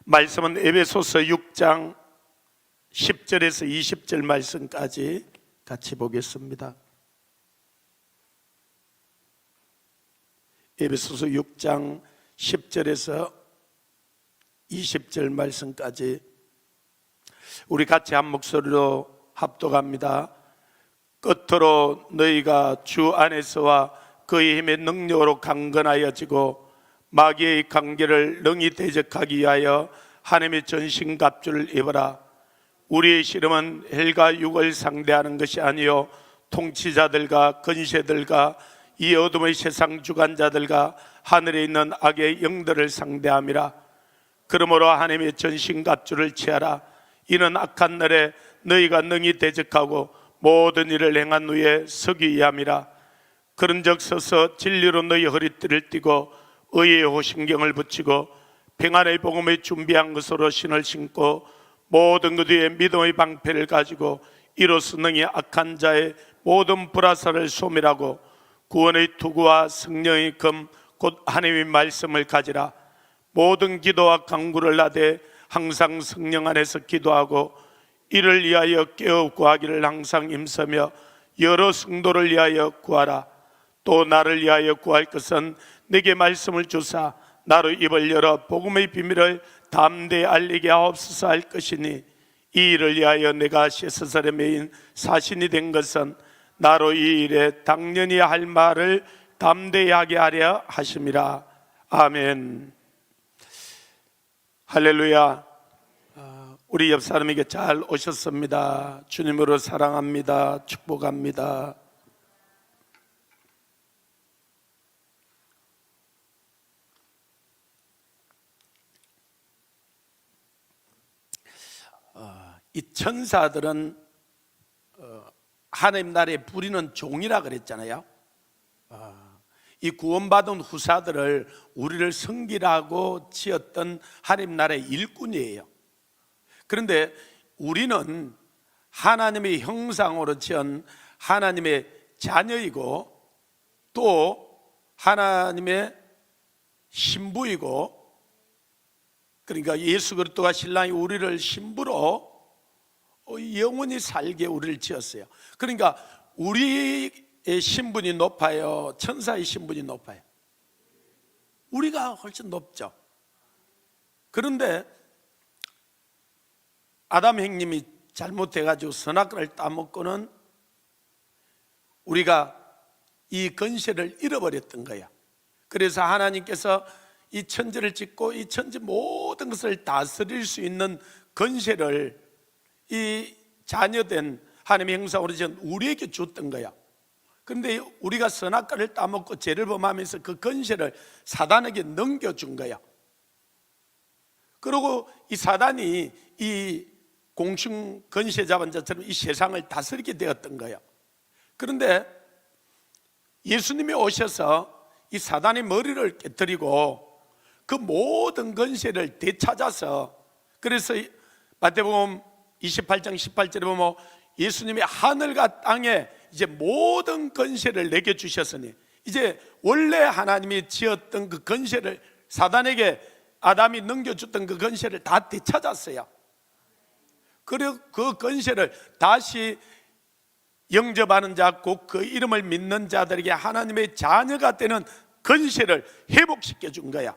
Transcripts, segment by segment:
말씀은 에베소서 6장 10절에서 20절 말씀까지 같이 보겠습니다. 에베소서 6장 10절에서 20절 말씀까지 우리 같이 한 목소리로 합독합니다. 끝으로 너희가 주 안에서와 그의 힘의 능력으로 강건하여지고 마귀의 관계를 능히 대적하기 위하여 하나님의 전신갑주를 입어라. 우리의 씨름은 헬과 육을 상대하는 것이 아니요 통치자들과 권세들과 이 어둠의 세상 주관자들과 하늘에 있는 악의 영들을 상대함이라. 그러므로 하나님의 전신갑주를 취하라. 이는 악한 날에 너희가 능히 대적하고 모든 일을 행한 후에 서기 위함이라. 그런즉 서서 진리로 너희 허리띠를 띠고 의의 호신경을 붙이고 평안의 복음을 준비한 것으로 신을 신고 모든 것 위에 믿음의 방패를 가지고 이로써 능히 악한 자의 모든 불화살을 소멸하고 구원의 투구와 성령의 금 곧 하나님의 말씀을 가지라. 모든 기도와 간구를 하되 항상 성령 안에서 기도하고 이를 위하여 깨어 구하기를 항상 힘쓰며 여러 성도를 위하여 구하라. 또 나를 위하여 구할 것은 내게 말씀을 주사 나로 입을 열어 복음의 비밀을 담대히 알리게 하옵소서 할 것이니 이 일을 위하여 내가 셰스살에 매인 사신이 된 것은 나로 이 일에 당연히 할 말을 담대히 하게 하려 하심이라. 아멘. 할렐루야. 우리 옆 사람에게 잘 오셨습니다. 주님으로 사랑합니다. 축복합니다. 이 천사들은 하나님 나라에 부리는 종이라 그랬잖아요. 이 구원받은 후사들을 우리를 섬기라고 지었던 하나님 나라의 일꾼이에요. 그런데 우리는 하나님의 형상으로 지은 하나님의 자녀이고 또 하나님의 신부이고, 그러니까 예수 그리스도가 신랑이 우리를 신부로 영원히 살게 우리를 지었어요. 그러니까 우리의 신분이 높아요, 천사의 신분이 높아요? 우리가 훨씬 높죠. 그런데 아담 형님이 잘못해가지고 선악과를 따먹고는 우리가 이 권세를 잃어버렸던 거야. 그래서 하나님께서 이 천지를 짓고 이 천지 모든 것을 다스릴 수 있는 권세를 이 자녀된 하나님의 형상으로 지은 우리에게 줬던 거야. 그런데 우리가 선악과를 따먹고 죄를 범하면서 그 권세를 사단에게 넘겨준 거야. 그리고 이 사단이 이 공중 권세 잡은 자처럼 이 세상을 다스리게 되었던 거예요. 그런데 예수님이 오셔서 이 사단의 머리를 깨뜨리고 그 모든 권세를 되찾아서, 그래서 마태복음 28장 18절에 보면 예수님이 하늘과 땅에 이제 모든 권세를 내게 주셨으니 이제 원래 하나님이 지었던 그 권세를 사단에게 아담이 넘겨줬던 그 권세를 다 되찾았어요. 그리고 그 권세를 다시 영접하는 자, 곧 그 이름을 믿는 자들에게 하나님의 자녀가 되는 권세를 회복시켜 준 거야.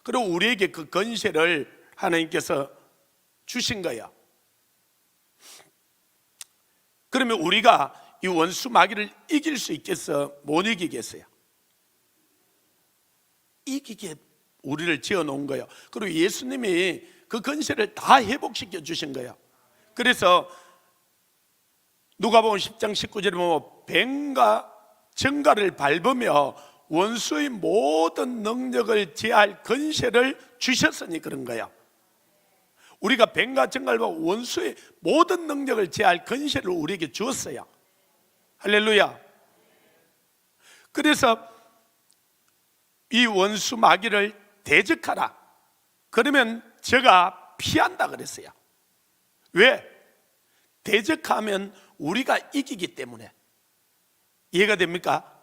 그리고 우리에게 그 권세를 하나님께서 주신 거야. 그러면 우리가 이 원수 마귀를 이길 수 있겠어? 못 이기겠어요? 이기게 우리를 지어 놓은 거예요. 그리고 예수님이 그 권세를 다 회복시켜 주신 거예요. 그래서 누가복음 10장 19절에 보면 뱀과 정갈을 밟으며 원수의 모든 능력을 제할 권세를 주셨으니 그런 거야. 우리가 뱀과 정갈과 원수의 모든 능력을 제할 권세를 우리에게 주었어요. 할렐루야. 그래서 이 원수 마귀를 대적하라. 그러면 제가 피한다 그랬어요. 왜? 대적하면 우리가 이기기 때문에. 이해가 됩니까?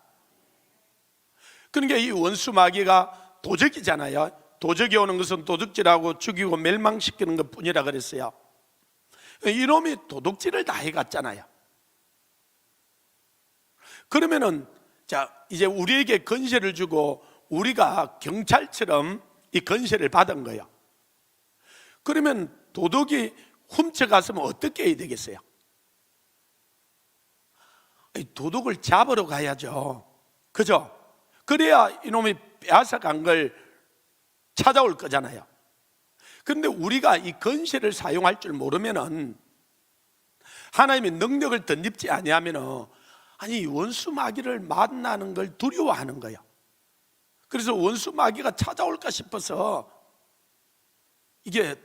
그러니까 이 원수 마귀가 도적이잖아요. 도적이 오는 것은 도둑질하고 죽이고 멸망시키는 것 뿐이라 그랬어요. 이놈이 도둑질을 다 해갔잖아요. 그러면은 자, 이제 우리에게 건세를 주고 우리가 경찰처럼 이 건세를 받은 거예요. 그러면 도둑이 훔쳐갔으면 어떻게 해야 되겠어요? 도둑을 잡으러 가야죠. 그죠? 그래야 이놈이 빼앗아간 걸 찾아올 거잖아요. 그런데 우리가 이 건세를 사용할 줄 모르면은, 하나님의 능력을 덧입지 아니하면은, 아니 원수 마귀를 만나는 걸 두려워하는 거예요. 그래서 원수 마귀가 찾아올까 싶어서 이게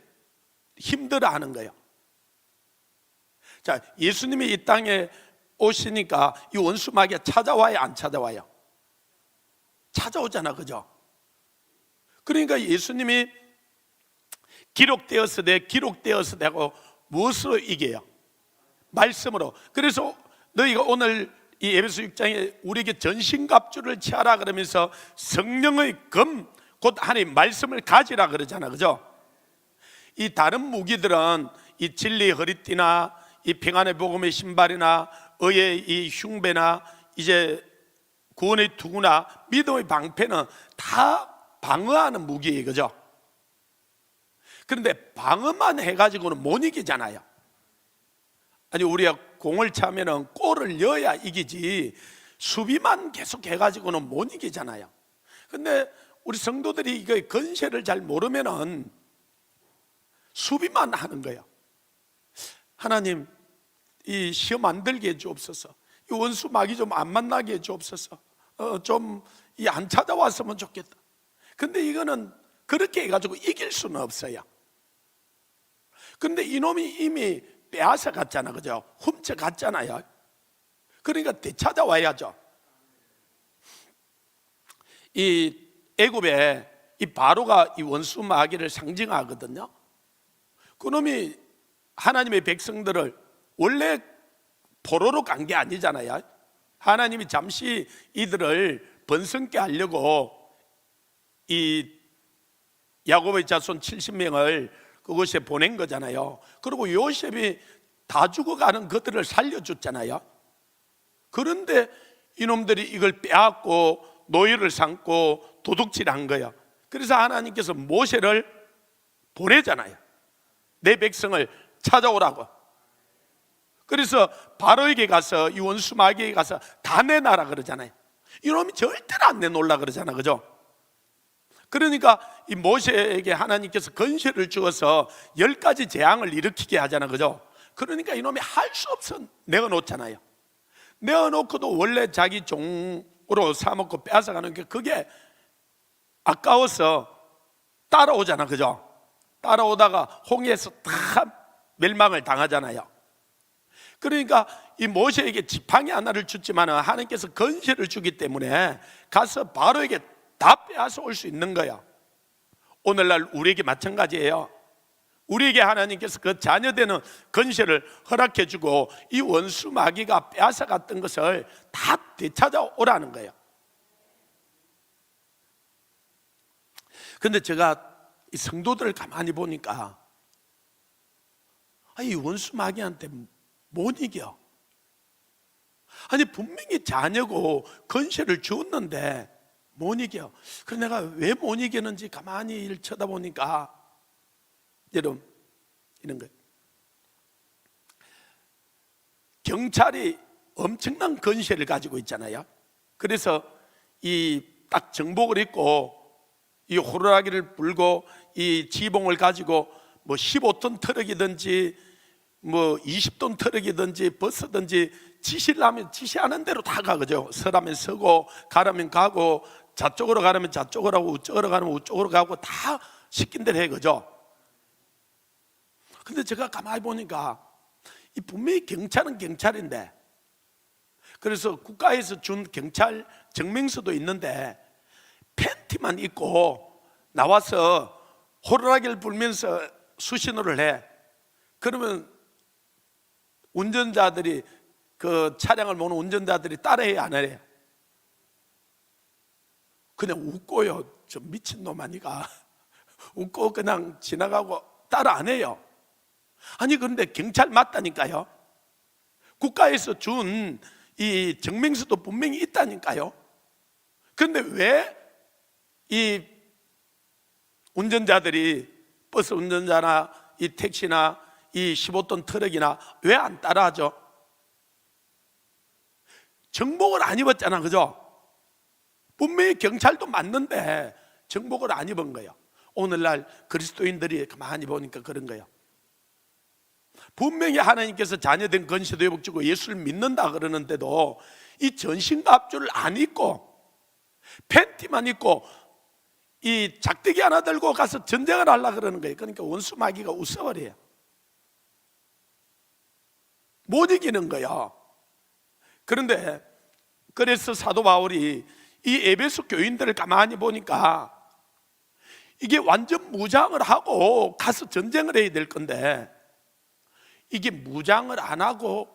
힘들어하는 거예요. 자, 예수님이 이 땅에 오시니까 이 원수 마귀가 찾아와요, 안 찾아와요? 찾아오잖아, 그죠? 그러니까 예수님이 기록되었으되 하고 무엇으로 이겨요? 말씀으로. 그래서 너희가 오늘 이 에베소 6장에 우리에게 전신갑주를 취하라 그러면서 성령의 검, 곧 하나님 말씀을 가지라 그러잖아, 그죠? 이 다른 무기들은 이 진리의 허리띠나 이 평안의 복음의 신발이나 의의 이 흉배나 이제 구원의 투구나 믿음의 방패는 다 방어하는 무기예요, 그죠? 그런데 방어만 해가지고는 못 이기잖아요. 아니, 우리가 공을 차면은 골을 넣어야 이기지 수비만 계속 해가지고는 못 이기잖아요. 근데 우리 성도들이 이거 건세를 잘 모르면은 수비만 하는 거예요. 하나님, 이 시험 안 들게 해주옵소서. 이 원수 마귀 좀 안 만나게 해주옵소서. 좀 이 안 찾아왔으면 좋겠다. 근데 이거는 그렇게 해가지고 이길 수는 없어요. 근데 이놈이 이미 빼앗아 갔잖아, 그죠? 훔쳐 갔잖아요. 그러니까 되찾아와야죠. 이 애굽에 이 바로가 이 원수 마귀를 상징하거든요. 그놈이 하나님의 백성들을 원래 포로로 간 게 아니잖아요. 하나님이 잠시 이들을 번성케 하려고 이 야곱의 자손 70명을 그곳에 보낸 거잖아요. 그리고 요셉이 다 죽어가는 그들을 살려줬잖아요. 그런데 이놈들이 이걸 빼앗고 노예를 삼고 도둑질한 거예요. 그래서 하나님께서 모세를 보내잖아요. 내 백성을 찾아오라고. 그래서 바로에게 가서 이 원수 마귀에게 가서 다 내놔라 그러잖아요. 이놈이 절대로 안 내놓으려 그러잖아, 그죠? 그러니까 이 모세에게 하나님께서 건세를 주어서 10가지 재앙을 일으키게 하잖아, 그죠? 그러니까 이놈이 할 수 없어 내어놓잖아요. 내어놓고도 원래 자기 종으로 사먹고 빼앗아가는 게 그게 아까워서 따라오잖아, 그죠? 따라오다가 홍해에서 다 멸망을 당하잖아요. 그러니까 이 모세에게 지팡이 하나를 줬지만 하나님께서 건세를 주기 때문에 가서 바로에게 다 빼앗아 올 수 있는 거야. 오늘날 우리에게 마찬가지예요. 우리에게 하나님께서 그 자녀되는 건세를 허락해 주고 이 원수 마귀가 빼앗아 갔던 것을 다 되찾아오라는 거예요. 그런데 제가 이 성도들을 가만히 보니까 이 원수 마귀한테 못 이겨. 아니, 분명히 자녀고 건세를 주었는데 못 이겨. 그래서 내가 왜 못 이기는지 가만히 이를 쳐다보니까 여러분, 이런 거예요. 경찰이 엄청난 건세를 가지고 있잖아요. 그래서 이 딱 정복을 입고 이 호루라기를 불고 이 지붕을 가지고 뭐 15톤 트럭이든지 뭐 20톤 트럭이든지 버스든지 지시를 하면 지시하는 대로 다 가, 그죠? 서라면 서고 가라면 가고 좌쪽으로 가라면 좌쪽으로 하고 우쪽으로 가면 우쪽으로 가고 다 시킨 대로 해, 그죠? 근데 제가 가만히 보니까 이 분명히 경찰은 경찰인데, 그래서 국가에서 준 경찰 증명서도 있는데 팬티만 입고 나와서 호루라기를 불면서 수신호를 해. 그러면 운전자들이, 그 차량을 모는 운전자들이 따라해야 안 해요? 그냥 웃고요. 저 미친놈 아니가. 웃고 그냥 지나가고 따라 안 해요. 아니 그런데 경찰 맞다니까요. 국가에서 준 이 증명서도 분명히 있다니까요. 그런데 왜 이 운전자들이, 버스 운전자나 이 택시나 이 15톤 트럭이나 왜 안 따라하죠? 정복을 안 입었잖아, 그죠? 분명히 경찰도 맞는데 정복을 안 입은 거예요. 오늘날 그리스도인들이 가만히 보니까 그런 거예요. 분명히 하나님께서 자녀된 건시도 회복주고 예수를 믿는다 그러는데도 이 전신과 합주를 안 입고 팬티만 입고 이 작대기 하나 들고 가서 전쟁을 하려고 그러는 거예요. 그러니까 원수 마귀가 웃어버려요. 못 이기는 거예요. 그런데 그래서 사도 바울이 이 에베소 교인들을 가만히 보니까 이게 완전 무장을 하고 가서 전쟁을 해야 될 건데 이게 무장을 안 하고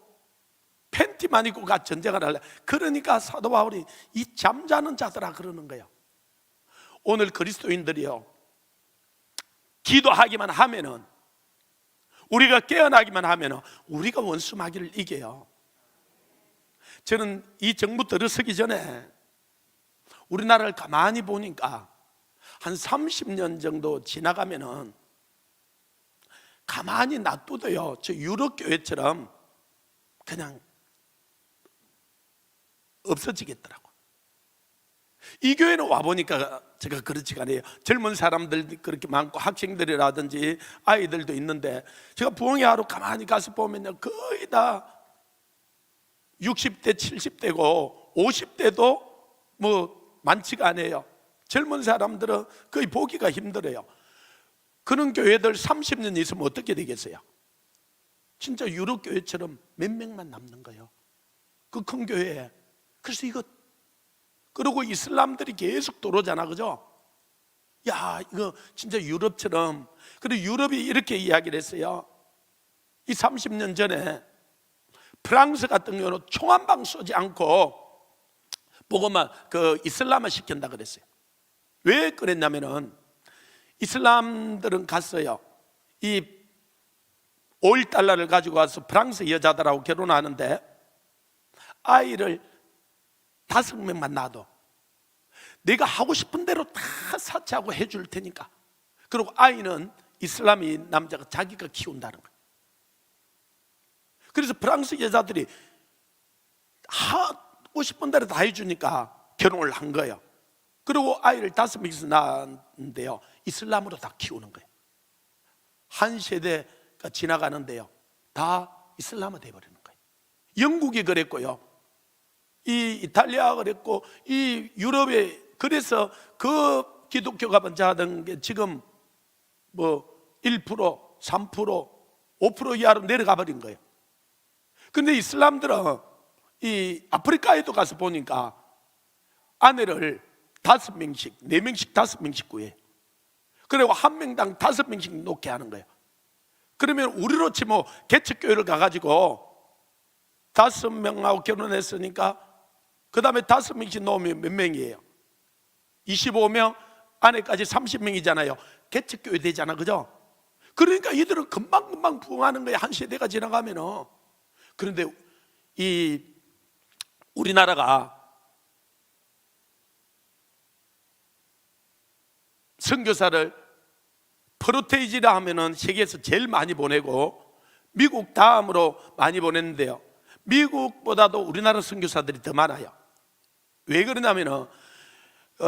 팬티만 입고 가 전쟁을 하려. 그러니까 사도 바울이 이 잠자는 자들아 그러는 거예요. 오늘 그리스도인들이요, 기도하기만 하면은, 우리가 깨어나기만 하면은 우리가 원수 마귀를 이겨요. 저는 이 정부 들어서기 전에 우리나라를 가만히 보니까 한 30년 정도 지나가면은 가만히 놔둬도요, 저 유럽 교회처럼 그냥 없어지겠더라고. 이 교회는 와보니까 제가 그렇지가 않아요. 젊은 사람들 그렇게 많고 학생들이라든지 아이들도 있는데 제가 부흥회 하러 가만히 가서 보면요, 거의 다 60대 70대고 50대도 뭐 많지가 않아요. 젊은 사람들은 거의 보기가 힘들어요. 그런 교회들 30년 있으면 어떻게 되겠어요? 진짜 유럽 교회처럼 몇 명만 남는 거예요, 그 큰 교회에. 그래서 이거, 그리고 이슬람들이 계속 들어오잖아, 그죠? 야, 이거 진짜 유럽처럼. 그리고 유럽이 이렇게 이야기를 했어요. 이 30년 전에 프랑스 같은 경우는 총 한 방 쏘지 않고 보고만 그 이슬람화 시킨다 그랬어요. 왜 그랬냐면은 이슬람들은 갔어요. 이 $5 가지고 와서 프랑스 여자들하고 결혼하는데 아이를 5명만 낳아도 내가 하고 싶은 대로 다 사치하고 해줄 테니까. 그리고 아이는 이슬람인 남자가 자기가 키운다는 거예요. 그래서 프랑스 여자들이 하고 싶은 대로 다 해주니까 결혼을 한 거예요. 그리고 아이를 5명씩 낳았는데요, 이슬람으로 다 키우는 거예요. 한 세대가 지나가는데요, 다 이슬람화 돼버리는 거예요. 영국이 그랬고요, 이 이탈리아가 그랬고, 이 유럽에. 그래서 그 기독교가 먼저 하던 게 지금 뭐 1%, 3%, 5% 이하로 내려가 버린 거예요. 근데 이슬람들은 이 아프리카에도 가서 보니까 아내를 5명씩, 4명씩, 5명씩 구해. 그리고 한 명당 5명씩 놓게 하는 거예요. 그러면 우리로 치면 개척교회를 가가지고 5명하고 결혼했으니까 그 다음에 5명씩 놓으면 몇 명이에요? 25명, 아내까지 30명이잖아요. 개척교회 되잖아, 그죠? 그러니까 이들은 금방금방 부흥하는 거예요, 한 세대가 지나가면은. 그런데 이 우리나라가 선교사를 프로테이지라 하면은 세계에서 제일 많이 보내고 미국 다음으로 많이 보냈는데요, 미국보다도 우리나라 선교사들이 더 많아요. 왜 그러냐면은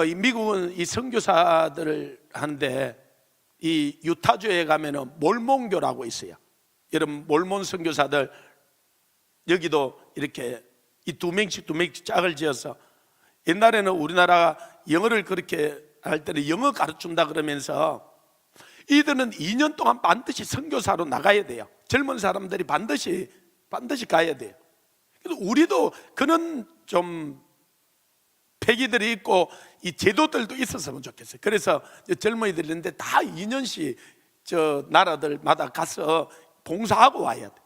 이 미국은 이 선교사들을 하는데 이 유타주에 가면은 몰몬교라고 있어요. 여러분, 몰몬 선교사들 여기도 이렇게 이 2명씩 짝을 지어서, 옛날에는 우리나라가 영어를 그렇게 할 때는 영어 가르친다 그러면서 이들은 2년 동안 반드시 선교사로 나가야 돼요. 젊은 사람들이 반드시 가야 돼요. 그래서 우리도 그런 좀 폐기들이 있고 이 제도들도 있었으면 좋겠어요. 그래서 젊은이들이 있는데 다 2년씩 저 나라들마다 가서 봉사하고 와야 돼.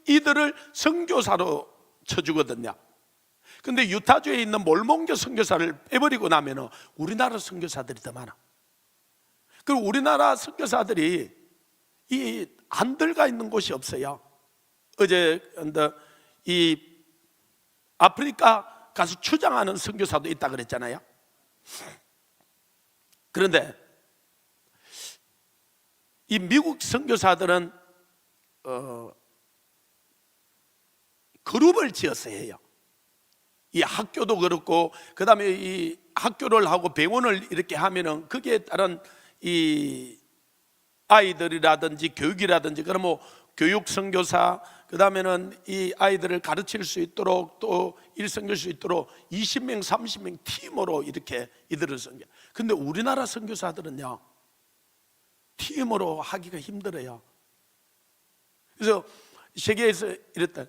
이들을 선교사로 쳐주거든요. 근데 유타주에 있는 몰몬교 선교사를 빼버리고 나면 우리나라 선교사들이 더 많아. 그리고 우리나라 선교사들이 이 안 들어가 있는 곳이 없어요. 어제 이 아프리카 가서 추장하는 선교사도 있다 그랬잖아요. 그런데 이 미국 선교사들은 그룹을 지어서 해요. 이 학교도 그렇고, 그 다음에 이 학교를 하고 병원을 이렇게 하면은 거기에 따른 이 아이들이라든지 교육이라든지, 그럼 뭐 교육 선교사, 그 다음에는 이 아이들을 가르칠 수 있도록 또 일선교할 수 있도록 20명, 30명 팀으로 이렇게 이들을 선교. 근데 우리나라 선교사들은요, 팀으로 하기가 힘들어요. 그래서 세계에서 이랬다.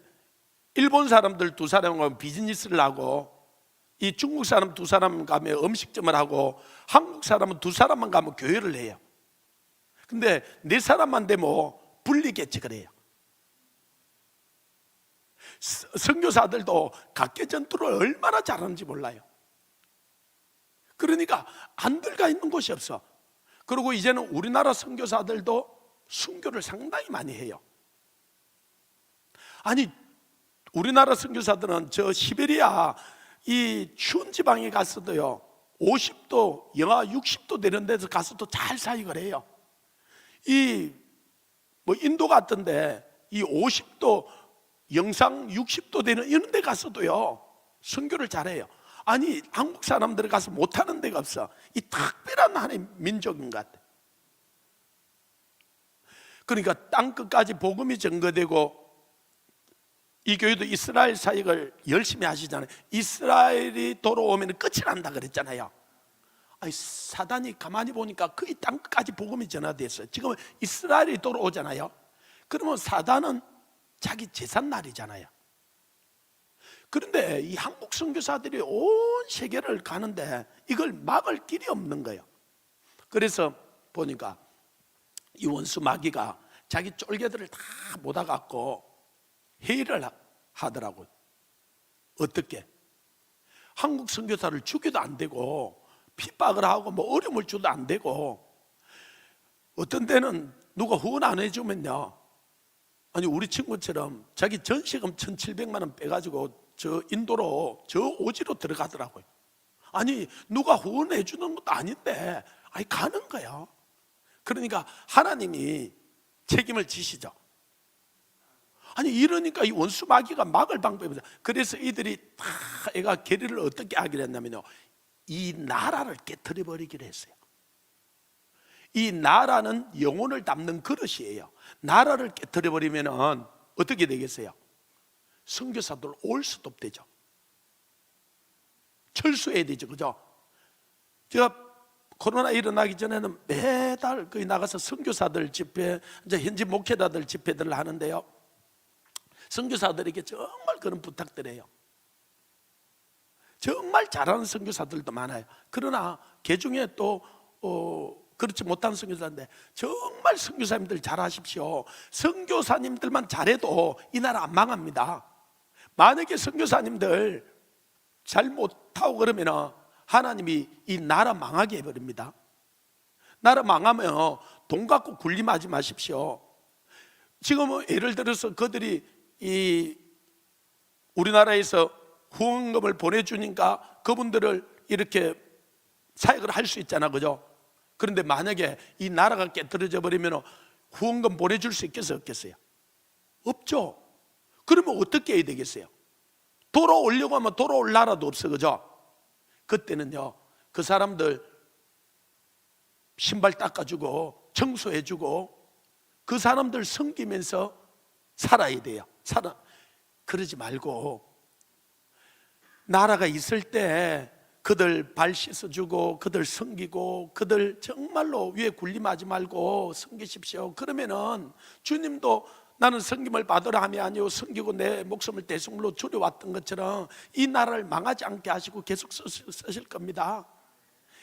일본 사람들 2사람은 비즈니스를 하고, 이 중국 사람 2사람 가면 음식점을 하고, 한국 사람은 2사람만 가면 교회를 해요. 근데 4사람만 되면 분리개척을 그래요. 선교사들도 각계 전투를 얼마나 잘하는지 몰라요. 그러니까 안 들어가 있는 곳이 없어. 그리고 이제는 우리나라 선교사들도 순교를 상당히 많이 해요. 아니, 우리나라 선교사들은 저 시베리아 이 추운 지방에 가서도요, 50도, 영하 60도 되는 데서 가서도 잘 사역을 해요. 이 뭐 인도 같은데 이 50도, 영상 60도 되는 이런 데 가서도요, 선교를 잘해요. 아니, 한국 사람들 가서 못하는 데가 없어. 이 특별한 하나의 민족인 것 같아. 그러니까 땅끝까지 복음이 전거되고, 이 교회도 이스라엘 사역을 열심히 하시잖아요. 이스라엘이 돌아오면 끝이 난다 그랬잖아요. 아니, 사단이 가만히 보니까 거의 땅끝까지 복음이 전화됐어요. 지금 이스라엘이 돌아오잖아요. 그러면 사단은 자기 제삿날이잖아요. 그런데 이 한국 선교사들이 온 세계를 가는데 이걸 막을 길이 없는 거예요. 그래서 보니까 이 원수 마귀가 자기 쫄개들을 다 모아갖고 회의를 하더라고요. 어떻게? 한국 선교사를 죽여도 안 되고, 핍박을 하고 뭐 어려움을 줘도 안 되고, 어떤 때는 누가 후원 안 해주면요, 아니 우리 친구처럼 자기 전세금 1,700만 원 빼가지고 저 인도로, 저 오지로 들어가더라고요. 아니 누가 후원해 주는 것도 아닌데 아니 가는 거야. 그러니까 하나님이 책임을 지시죠. 아니 이러니까 이 원수 마귀가 막을 방법이 없어요. 그래서 이들이 다 애가 계리를 어떻게 하기로 했냐면요, 이 나라를 깨트려 버리기로 했어요. 이 나라는 영혼을 담는 그릇이에요. 나라를 깨트려 버리면 어떻게 되겠어요? 선교사들 올 수도 없대죠. 철수해야 되죠, 그죠? 제가 코로나 일어나기 전에는 매달 거기 나가서 선교사들 집회, 이제 현지 목회자들 집회들을 하는데요, 선교사들에게 정말 그런 부탁드려요. 정말 잘하는 선교사들도 많아요. 그러나 그 중에 또 그렇지 못한 선교사인데, 정말 선교사님들 잘하십시오. 선교사님들만 잘해도 이 나라 안 망합니다. 만약에 선교사님들 잘 못하고 그러면 하나님이 이 나라 망하게 해버립니다. 나라 망하면 돈 갖고 군림하지 마십시오. 지금은 예를 들어서 그들이 이 우리나라에서 후원금을 보내주니까 그분들을 이렇게 사역을 할 수 있잖아, 그죠? 그런데 만약에 이 나라가 깨뜨려져 버리면 후원금 보내줄 수 있겠어요, 없겠어요? 없죠. 그러면 어떻게 해야 되겠어요? 돌아오려고 하면 돌아올 나라도 없어, 그죠? 그때는요, 그 사람들 신발 닦아주고 청소해주고 그 사람들 섬기면서 살아야 돼요. 그러지 말고 나라가 있을 때 그들 발 씻어주고 그들 섬기고 그들 정말로 위에 군림하지 말고 섬기십시오. 그러면은 주님도 나는 섬김을 받으라 함이 아니요 섬기고 내 목숨을 대속물로 줄여왔던 것처럼 이 나라를 망하지 않게 하시고 계속 쓰실 겁니다.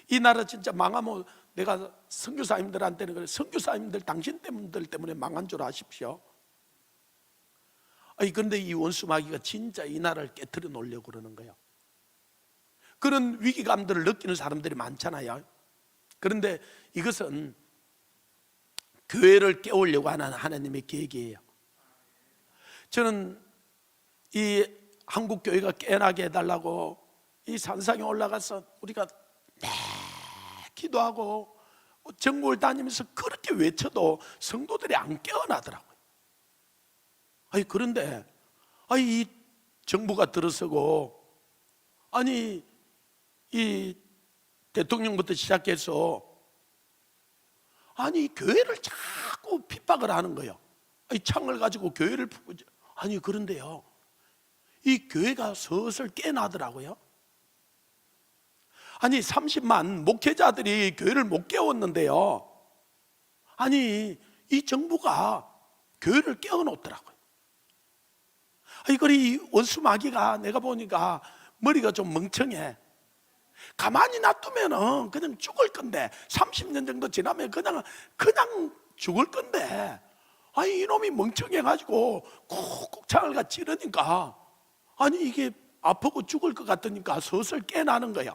이 나라 진짜 망하면 내가 선교사님들한테는 그래, 선교사님들 당신들 때문에 망한 줄 아십시오. 아니 그런데 이 원수 마귀가 진짜 이 나라를 깨트려 놓으려고 그러는 거예요. 그런 위기감들을 느끼는 사람들이 많잖아요. 그런데 이것은 교회를 깨우려고 하는 하나님의 계획이에요. 저는 이 한국 교회가 깨어나게 해달라고 이 산상에 올라가서 우리가 기도하고 전국을 다니면서 그렇게 외쳐도 성도들이 안 깨어나더라고요. 아니 그런데 이 정부가 들어서고 이 대통령부터 시작해서 교회를 자꾸 핍박을 하는 거예요. 창을 가지고 교회를 푸고. 그런데요, 이 교회가 슬슬 깨나더라고요. 30만 목회자들이 교회를 못 깨웠는데요, 이 정부가 교회를 깨워놓더라고요. 이 원수 마귀가 내가 보니까 머리가 좀 멍청해. 가만히 놔두면은 그냥 죽을 건데, 30년 정도 지나면 그냥 죽을 건데, 이놈이 멍청해가지고 콕콕 창을 같이 찌르니까 이게 아프고 죽을 것 같으니까 슬슬 깨나는 거야.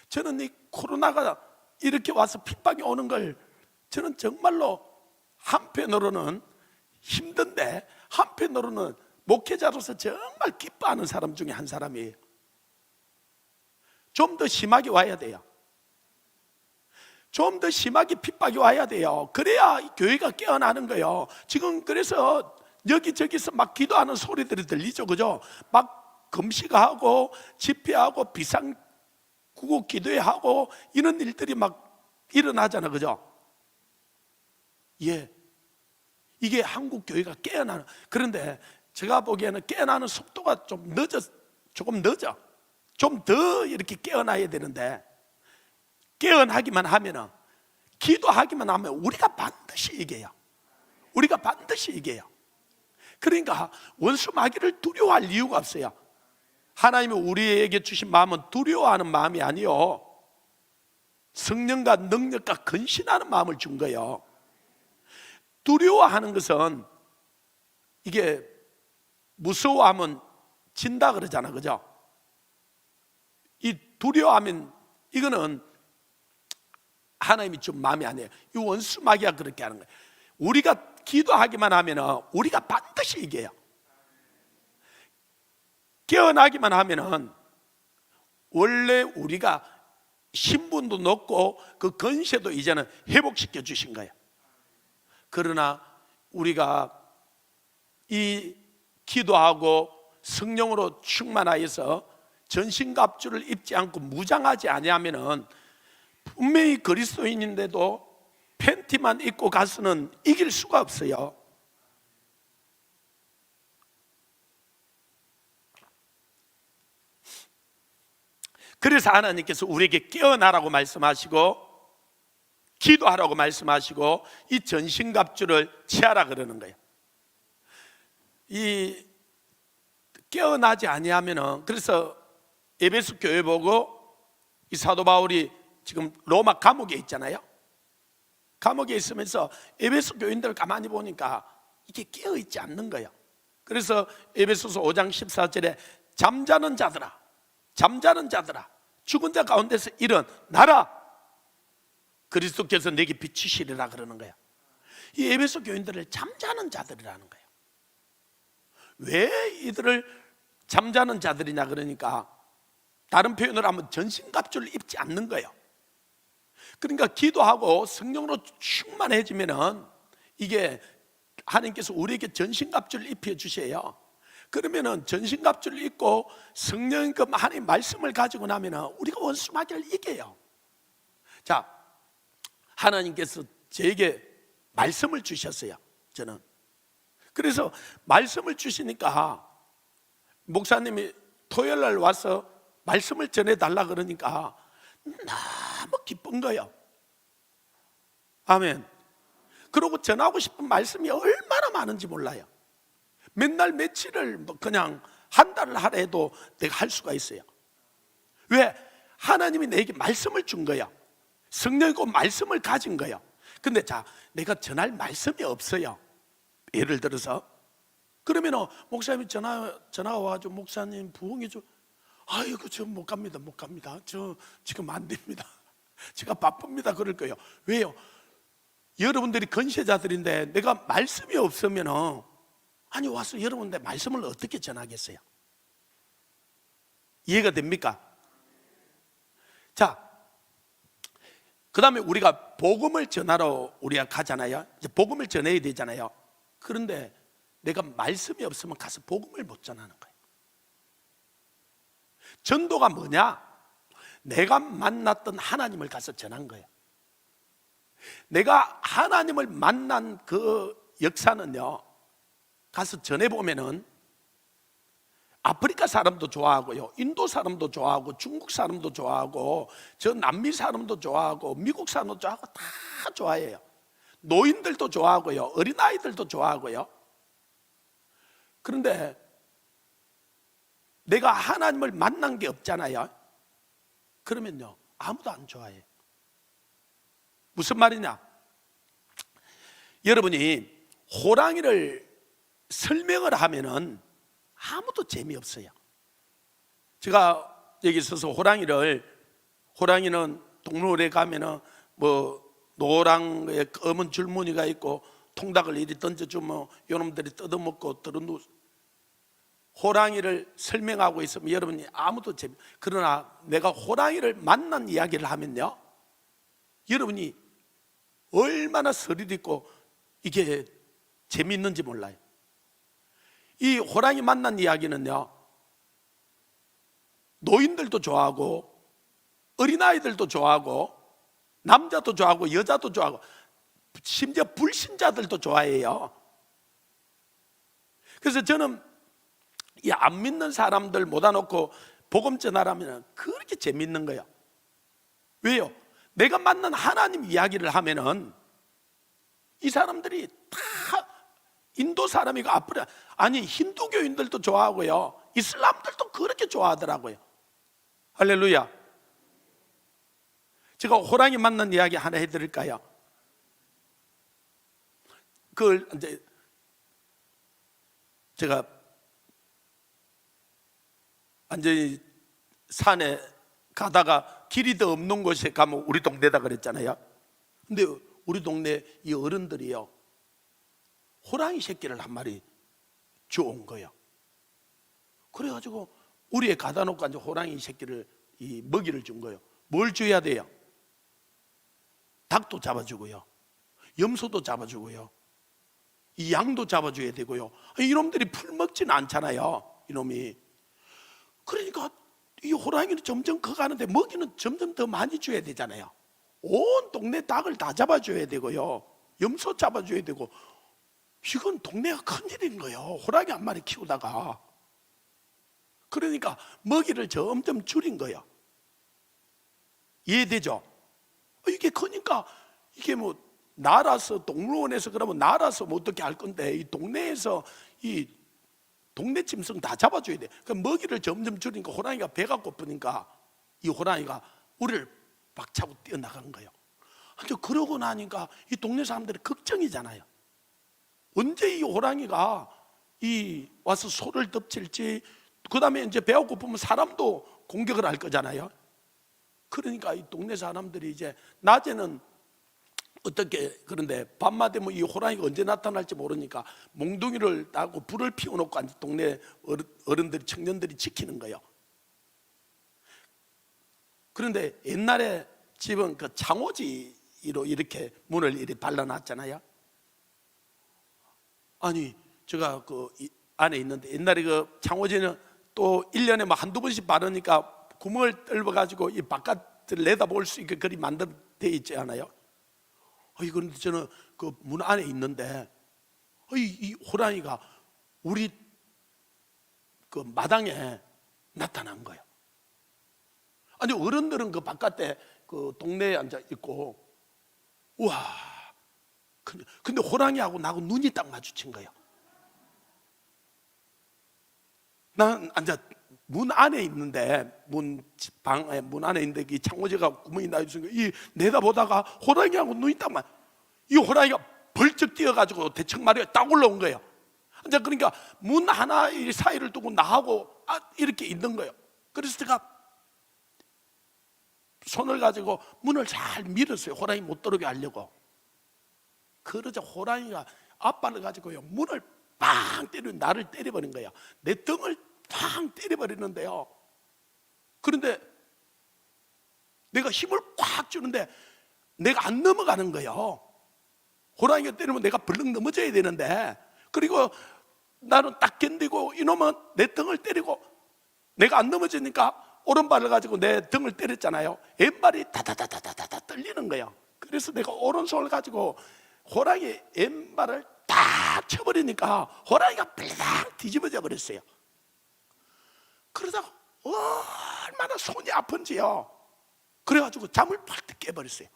저는 이 코로나가 이렇게 와서 핍박이 오는 걸 저는 정말로 한편으로는 힘든데 한편으로는 목회자로서 정말 기뻐하는 사람 중에 한 사람이에요. 좀 더 심하게 와야 돼요. 좀 더 심하게 핍박이 와야 돼요. 그래야 교회가 깨어나는 거예요. 지금 그래서 여기저기서 막 기도하는 소리들이 들리죠, 그죠? 막 금식하고 집회하고 비상구국 기도회하고 이런 일들이 막 일어나잖아, 그죠? 예, 이게 한국 교회가 깨어나는. 그런데 제가 보기에는 깨어나는 속도가 조금 늦어. 좀 더 이렇게 깨어나야 되는데, 깨어나기만 하면은, 기도하기만 하면 우리가 반드시 이겨요. 우리가 반드시 이겨요. 그러니까 원수 마귀를 두려워할 이유가 없어요. 하나님이 우리에게 주신 마음은 두려워하는 마음이 아니요, 성령과 능력과 근신하는 마음을 준 거예요. 두려워하는 것은, 이게 무서워하면 진다 그러잖아, 그죠? 이 두려워하면 이거는 하나님이 좀 마음이 아니에요. 이 원수 마귀가 그렇게 하는 거예요. 우리가 기도하기만 하면 우리가 반드시 이겨요. 깨어나기만 하면 원래 우리가 신분도 높고 그 건세도 이제는 회복시켜 주신 거예요. 그러나 우리가 이 기도하고 성령으로 충만하여서 전신갑주를 입지 않고 무장하지 아니하면은 분명히 그리스도인인데도 팬티만 입고 가서는 이길 수가 없어요. 그래서 하나님께서 우리에게 깨어나라고 말씀하시고 기도하라고 말씀하시고 이 전신갑주를 취하라 그러는 거예요. 이 깨어나지 아니하면은, 그래서 에베소 교회 보고 이 사도 바울이 지금 로마 감옥에 있잖아요. 감옥에 있으면서 에베소 교인들을 가만히 보니까 이게 깨어있지 않는 거예요. 그래서 에베소서 5장 14절에 잠자는 자들아 죽은 자 가운데서 일어나라, 그리스도께서 내게 비추시리라 그러는 거야. 이 에베소 교인들을 잠자는 자들이라는 거예요. 왜 이들을 잠자는 자들이냐 그러니까, 다른 표현으로 하면 전신갑주를 입지 않는 거예요. 그러니까 기도하고 성령으로 충만해지면은 이게 하나님께서 우리에게 전신갑주를 입혀 주셔요. 그러면은 전신갑주를 입고 성령과 하나님 말씀을 가지고 나면은 우리가 원수 마귀를 이겨요. 자, 하나님께서 저에게 말씀을 주셨어요. 저는 그래서 말씀을 주시니까 목사님이 토요일 날 와서 말씀을 전해달라 그러니까 너무 기쁜 거예요. 아멘. 그리고 전하고 싶은 말씀이 얼마나 많은지 몰라요. 맨날 며칠을 그냥 한 달을 하라 해도 내가 할 수가 있어요. 왜? 하나님이 내게 말씀을 준 거야. 성령이고 말씀을 가진 거야. 근데 자, 내가 전할 말씀이 없어요. 예를 들어서 그러면 목사님이 전화가 와가지고 목사님 부흥해 줘. 아이고 저 못 갑니다. 저 지금 안 됩니다. 제가 바쁩니다. 그럴 거예요. 왜요? 여러분들이 건세자들인데 내가 말씀이 없으면 아니 와서 여러분들 말씀을 어떻게 전하겠어요? 이해가 됩니까? 자, 그 다음에 우리가 복음을 전하러 우리가 가잖아요. 이제 복음을 전해야 되잖아요. 그런데 내가 말씀이 없으면 가서 복음을 못 전하는 거예요. 전도가 뭐냐? 내가 만났던 하나님을 가서 전한 거예요. 내가 하나님을 만난 그 역사는요, 가서 전해보면은 아프리카 사람도 좋아하고요, 인도 사람도 좋아하고, 중국 사람도 좋아하고, 저 남미 사람도 좋아하고, 미국 사람도 좋아하고, 다 좋아해요. 노인들도 좋아하고요, 어린아이들도 좋아하고요. 그런데 내가 하나님을 만난 게 없잖아요. 그러면요, 아무도 안 좋아해요. 무슨 말이냐? 여러분이 호랑이를 설명을 하면은 아무도 재미없어요. 제가 여기 있어서 호랑이는 동물원에 가면은 뭐 노랑 검은 줄무늬가 있고 통닭을 이리 던져주면 요놈들이 뜯어먹고 들어누. 호랑이를 설명하고 있으면 여러분이 아무도 그러나 내가 호랑이를 만난 이야기를 하면요, 여러분이 얼마나 스릴 있고 이게 재미있는지 몰라요. 이 호랑이 만난 이야기는요, 노인들도 좋아하고, 어린아이들도 좋아하고, 남자도 좋아하고, 여자도 좋아하고, 심지어 불신자들도 좋아해요. 그래서 저는 이 안 믿는 사람들 모아 놓고 복음 전하라면 그렇게 재밌는 거예요. 왜요? 내가 만난 하나님 이야기를 하면은 이 사람들이 다 인도 사람이고 아니 힌두교인들도 좋아하고요, 이슬람들도 그렇게 좋아하더라고요. 할렐루야. 제가 호랑이 만난 이야기 하나 해드릴까요? 그걸 이제 제가 완전히 산에 가다가 길이 더 없는 곳에 가면 우리 동네다 그랬잖아요. 근데 우리 동네 이 어른들이요, 호랑이 새끼를 한 마리 주온 거예요. 그래가지고 우리에 가다 놓고 이제 호랑이 새끼를 이 먹이를 준 거예요. 뭘 줘야 돼요? 닭도 잡아주고요, 염소도 잡아주고요, 이 양도 잡아줘야 되고요. 이놈들이 풀 먹지는 않잖아요, 이놈이. 그러니까 이 호랑이는 점점 커가는데 먹이는 점점 더 많이 줘야 되잖아요. 온 동네 닭을 다 잡아줘야 되고요, 염소 잡아줘야 되고. 이건 동네가 큰일인 거예요, 호랑이 한 마리 키우다가. 그러니까 먹이를 점점 줄인 거예요. 이해되죠? 이게 크니까 이게 뭐 나라서 동물원에서 그러면 나라서 뭐 어떻게 할 건데, 이 동네에서 이 동네 짐승 다 잡아줘야 돼. 그 먹이를 점점 줄이니까 호랑이가 배가 고프니까 이 호랑이가 우리를 박차고 뛰어나가는 거예요. 근데 그러고 나니까 이 동네 사람들이 걱정이잖아요. 언제 이 호랑이가 이 와서 소를 덮칠지, 그 다음에 이제 배가 고프면 사람도 공격을 할 거잖아요. 그러니까 이 동네 사람들이 이제 낮에는 어떻게, 그런데 밤마다 뭐 이 호랑이가 언제 나타날지 모르니까 몽둥이를 따고 불을 피워놓고 동네 어른들이, 청년들이 지키는 거예요. 그런데 옛날에 집은 그 창호지로 이렇게 문을 이렇게 발라놨잖아요. 아니 제가 그 안에 있는데, 옛날에 그 창호지는 또 1년에 뭐 한두 번씩 바르니까 구멍을 뚫어가지고 이 바깥을 내다볼 수 있게 그리 만들어 있지 않아요? 그런데 저는 그 문 안에 있는데 이 호랑이가 우리 그 마당에 나타난 거예요. 아니 어른들은 그 바깥에 그 동네에 앉아 있고, 우와, 근데 호랑이하고 나하고 눈이 딱 마주친 거예요. 난 앉아 문 안에 있는데, 문 안에 있는데 이 창호지가 구멍이 나 있으니까 이 내다보다가 호랑이하고 눈이 딱 이 호랑이가 벌쩍 뛰어가지고 대청마루에 딱 올라온 거예요. 이제 그러니까 문 하나 사이를 두고 나하고 이렇게 있는 거예요. 그래서 제가 손을 가지고 문을 잘 밀었어요, 호랑이 못 들어오게 하려고. 그러자 호랑이가 앞발을 가지고요 문을 빵 때리는 나를 때려버린 거예요. 내 등을 빵 때려버리는데요. 그런데 내가 힘을 꽉 주는데 내가 안 넘어가는 거예요. 호랑이가 때리면 내가 벌렁 넘어져야 되는데, 그리고 나는 딱 견디고 이놈은 내 등을 때리고 내가 안 넘어지니까 오른발을 가지고 내 등을 때렸잖아요. 왼발이 다다다다다다 떨리는 거예요. 그래서 내가 오른손을 가지고 호랑이 왼발을 딱 쳐버리니까 호랑이가 벌렁 뒤집어져 버렸어요. 그러다가 얼마나 손이 아픈지요. 그래가지고 잠을 팔떡 깨버렸어요.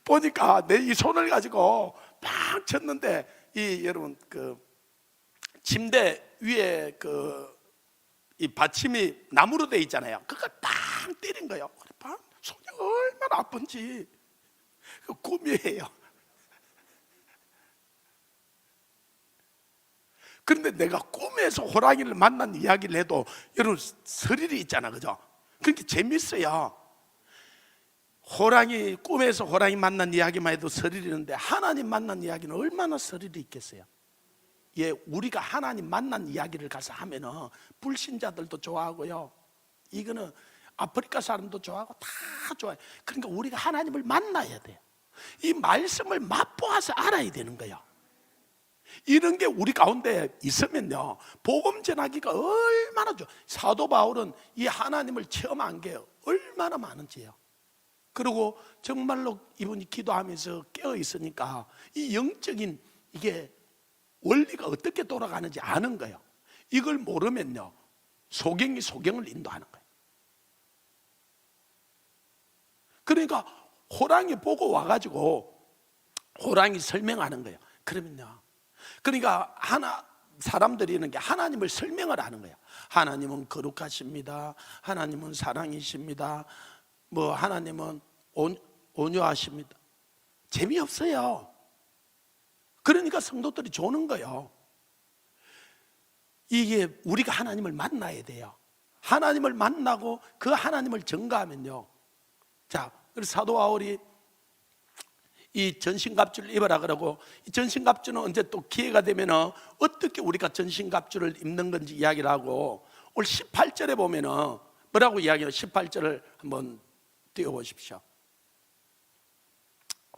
보니까 내 이 손을 가지고 팍 쳤는데, 이 여러분 그 침대 위에 그 이 받침이 나무로 돼 있잖아요. 그걸 팍 때린 거예요. 손이 얼마나 아픈지. 그 꿈이에요. 그런데 내가 꿈에서 호랑이를 만난 이야기를 해도 여러분 스릴이 있잖아, 그죠? 그러니까 재밌어요. 호랑이, 꿈에서 호랑이 만난 이야기만 해도 스릴이 있는데 하나님 만난 이야기는 얼마나 스릴이 있겠어요? 예, 우리가 하나님 만난 이야기를 가서 하면은 불신자들도 좋아하고요, 이거는 아프리카 사람도 좋아하고 다 좋아해요. 그러니까 우리가 하나님을 만나야 돼요. 이 말씀을 맛보아서 알아야 되는 거예요. 이런 게 우리 가운데 있으면요, 복음 전하기가 얼마나 좋아. 사도 바울은 이 하나님을 체험한 게 얼마나 많은지요. 그리고 정말로 이분이 기도하면서 깨어 있으니까 이 영적인 이게 원리가 어떻게 돌아가는지 아는 거예요. 이걸 모르면요, 소경이 소경을 인도하는 거예요. 그러니까 호랑이 보고 와가지고 호랑이 설명하는 거예요. 그러면요, 그러니까 사람들이 있는 게 하나님을 설명을 하는 거예요. 하나님은 거룩하십니다. 하나님은 사랑이십니다. 뭐 하나님은 온유하십니다. 재미없어요. 그러니까 성도들이 조는 거예요. 이게 우리가 하나님을 만나야 돼요. 하나님을 만나고 그 하나님을 전가하면요, 자, 그래서 사도 바울이 이 전신갑주를 입어라 그러고, 이 전신갑주는 언제 또 기회가 되면은 어떻게 우리가 전신갑주를 입는 건지 이야기를 하고, 오늘 18절에 보면은 뭐라고 이야기해요? 18절을 한번 띄워보십시오.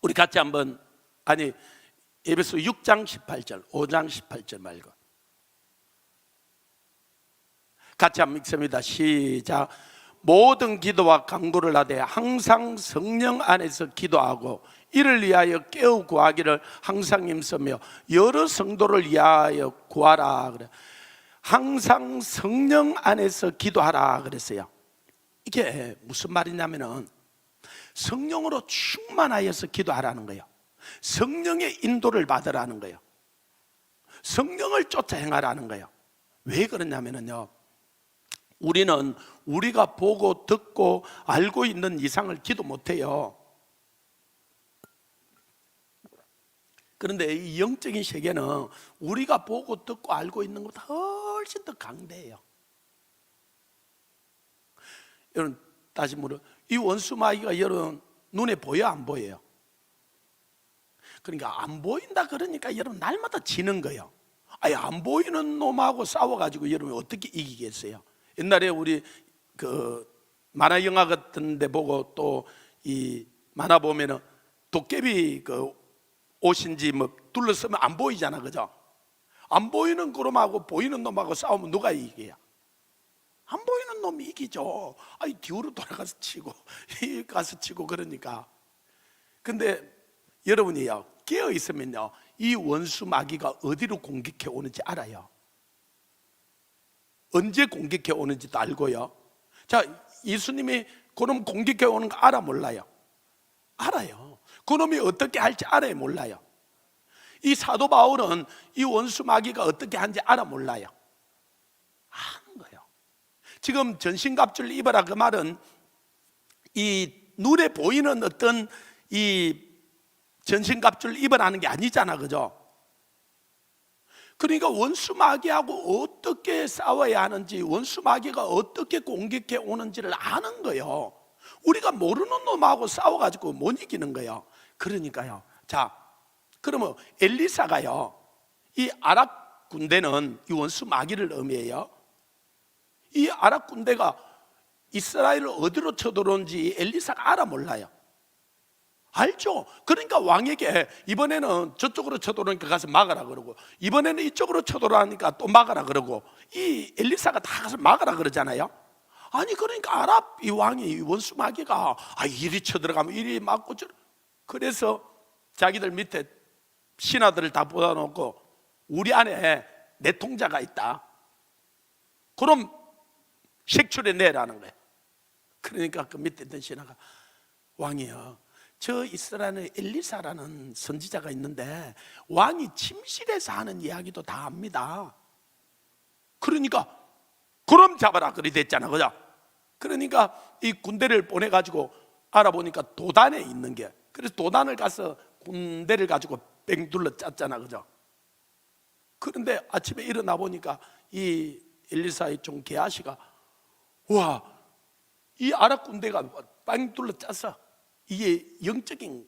우리 같이 한번, 아니 에베소 6장 18절, 5장 18절 말고 같이 한번 읽습니다. 시작. 모든 기도와 간구를 하되 항상 성령 안에서 기도하고 이를 위하여 깨어 구하기를 항상 힘쓰며 여러 성도를 위하여 구하라 그래. 항상 성령 안에서 기도하라 그랬어요. 이게 무슨 말이냐면은 성령으로 충만하여서 기도하라는 거예요. 성령의 인도를 받으라는 거예요. 성령을 쫓아 행하라는 거예요. 왜 그러냐면요, 우리는 우리가 보고 듣고 알고 있는 이상을 기도 못해요. 그런데 이 영적인 세계는 우리가 보고 듣고 알고 있는 것보다 훨씬 더 강대해요. 여러분 다시 물어, 이 원수마귀가 여러분 눈에 보여 안 보여요? 그러니까 안 보인다 그러니까 여러분 날마다 지는 거예요. 아예 안 보이는 놈하고 싸워가지고 여러분 어떻게 이기겠어요? 옛날에 우리 그 만화 영화 같은 데 보고 또 이 만화 보면은 도깨비 그 옷인지 뭐 둘러서면 안 보이잖아, 그죠? 안 보이는 그놈하고 보이는 놈하고 싸우면 누가 이겨요? 안 보이는 놈이 이기죠. 아니 뒤로 돌아가서 치고 가서 치고 그러니까. 근데 여러분이요, 깨어 있으면요, 이 원수 마귀가 어디로 공격해 오는지 알아요. 언제 공격해 오는지도 알고요. 자, 예수님이 그놈 공격해 오는 거 알아 몰라요? 알아요. 그놈이 어떻게 할지 알아요 몰라요? 이 사도 바울은 이 원수 마귀가 어떻게 하는지 알아 몰라요? 아는 거예요. 지금 전신갑주를 입어라 그 말은 이 눈에 보이는 어떤 이 전신갑주를 입으라는 게 아니잖아, 그죠? 그러니까 원수 마귀하고 어떻게 싸워야 하는지, 원수 마귀가 어떻게 공격해 오는지를 아는 거예요. 우리가 모르는 놈하고 싸워가지고 못 이기는 거예요. 그러니까요. 자, 그러면 엘리사가요, 이 아랍 군대는 이 원수 마귀를 의미해요. 이 아랍 군대가 이스라엘을 어디로 쳐들어온지 엘리사가 알아 몰라요? 알죠? 그러니까 왕에게 이번에는 저쪽으로 쳐들어오니까 가서 막아라 그러고, 이번에는 이쪽으로 쳐들어오니까 또 막아라 그러고, 이 엘리사가 다 가서 막아라 그러잖아요. 아니 그러니까 아랍 이 왕이 이 원수 마귀가 이리 쳐들어가면 이리 막고 그래서 자기들 밑에 신하들을 다 뽑아놓고 우리 안에 내통자가 있다, 그럼 색출해 내라는 거예요. 그러니까 그 밑에 있던 신하가, 왕이요, 저 이스라엘에 엘리사라는 선지자가 있는데 왕이 침실에서 하는 이야기도 다 압니다. 그러니까 그럼 잡아라 그리 됐잖아, 그죠? 그러니까 이 군대를 보내가지고 알아보니까 도단에 있는 게, 그래서 도단을 가서 군대를 가지고 뺑 둘러 짰잖아, 그죠? 그런데 아침에 일어나 보니까 이 엘리사의 종 게하시가, 와, 이 아랍 군대가 뺑 둘러 짰어. 이게 영적인,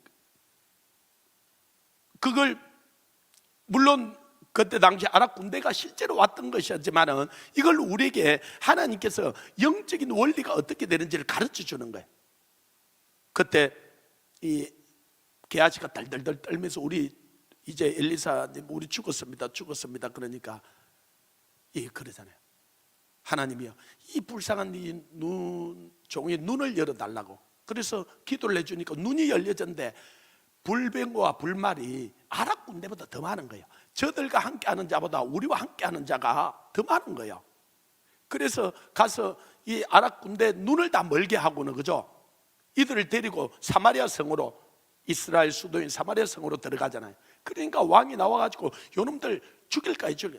그걸 물론 그때 당시 아랍 군대가 실제로 왔던 것이었지만은 이걸 우리에게 하나님께서 영적인 원리가 어떻게 되는지를 가르쳐 주는 거예요. 그때 이 게하시가 달달달 떨면서 우리 이제 엘리사님 우리 죽었습니다 그러니까 그러잖아요. 하나님이요, 이 불쌍한 네 종의 눈을 열어달라고. 그래서 기도를 해주니까 눈이 열려졌는데 불병과 불말이 아랍 군대보다 더 많은 거예요. 저들과 함께하는 자보다 우리와 함께하는 자가 더 많은 거예요. 그래서 가서 이 아랍 군대 눈을 다 멀게 하고는, 그죠? 이들을 데리고 사마리아 성으로, 이스라엘 수도인 사마리아 성으로 들어가잖아요. 그러니까 왕이 나와가지고 요놈들 죽일까 죽여,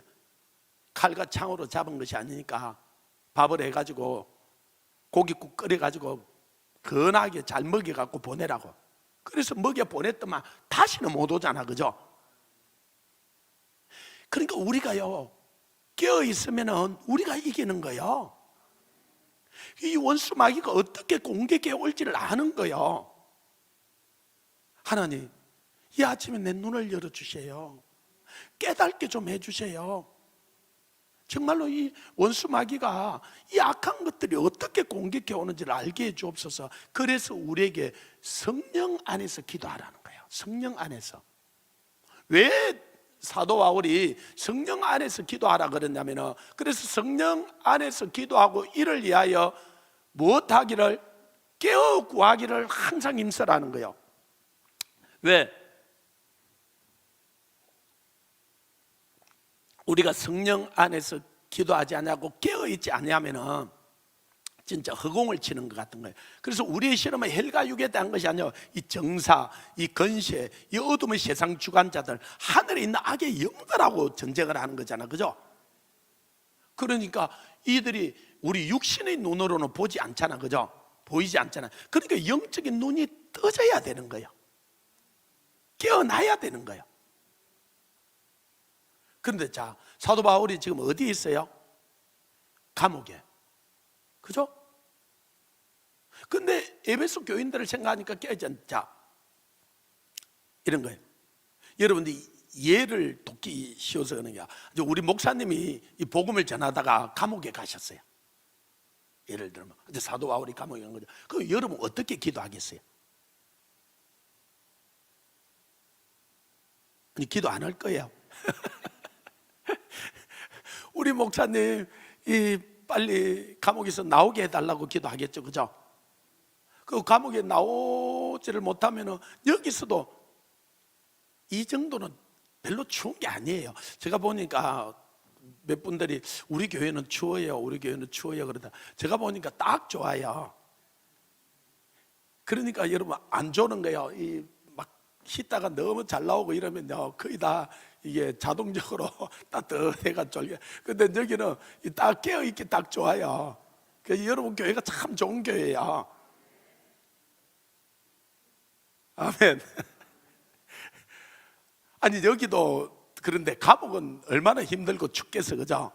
칼과 창으로 잡은 것이 아니니까 밥을 해가지고 고깃국 끓여가지고 건하게 잘 먹여갖고 보내라고. 그래서 먹여 보냈더만 다시는 못 오잖아, 그죠? 그러니까 우리가요, 깨어있으면 우리가 이기는 거예요. 이 원수 마귀가 어떻게 공격해 올지를 아는 거예요. 하나님, 이 아침에 내 눈을 열어주세요. 깨닫게 좀 해주세요. 정말로 이 원수 마귀가 이 악한 것들이 어떻게 공격해 오는지를 알게 해 주옵소서. 그래서 우리에게 성령 안에서 기도하라는 거예요. 성령 안에서. 왜 사도 바울이 성령 안에서 기도하라 그랬냐면은, 그래서 성령 안에서 기도하고 이를 위하여 무엇하기를, 깨어 구하기를 항상 힘쓰라는 거예요. 왜? 우리가 성령 안에서 기도하지 않냐고 깨어있지 않냐면은 진짜 허공을 치는 것 같은 거예요. 그래서 우리의 실험은 헬과 육에 대한 것이 아니라 이 정사, 이 건세, 이 어둠의 세상 주관자들, 하늘에 있는 악의 영들하고 전쟁을 하는 거잖아, 그죠? 그러니까 이들이 우리 육신의 눈으로는 보지 않잖아, 그죠? 보이지 않잖아. 그러니까 영적인 눈이 떠져야 되는 거예요. 깨어나야 되는 거예요. 그런데 자, 사도 바울이 지금 어디에 있어요? 감옥에. 그죠? 근데 에베소 교인들을 생각하니까 깨어있지. 자, 이런 거예요. 여러분들 예를 돕기 쉬워서 그러는 게, 우리 목사님이 이 복음을 전하다가 감옥에 가셨어요. 예를 들면 이제 사도 바울이 감옥에 간 거죠. 그 여러분 어떻게 기도하겠어요? 아니, 기도 안 할 거예요. 우리 목사님 빨리 감옥에서 나오게 해달라고 기도하겠죠, 그죠? 그 감옥에 나오지를 못하면 여기서도 이 정도는 별로 추운 게 아니에요. 제가 보니까 몇 분들이 우리 교회는 추워요, 우리 교회는 추워요 그러다 제가 보니까 딱 좋아요. 그러니까 여러분 안 좋은 거예요. 막 히타가 너무 잘 나오고 이러면요, 거의 다 이게 자동적으로 따뜻해가 졸려. 근데 여기는 딱 깨어있기 딱 좋아요. 그래서 여러분 교회가 참 좋은 교회야. 아멘. 아니 여기도 그런데 감옥은 얼마나 힘들고 춥겠어, 그죠?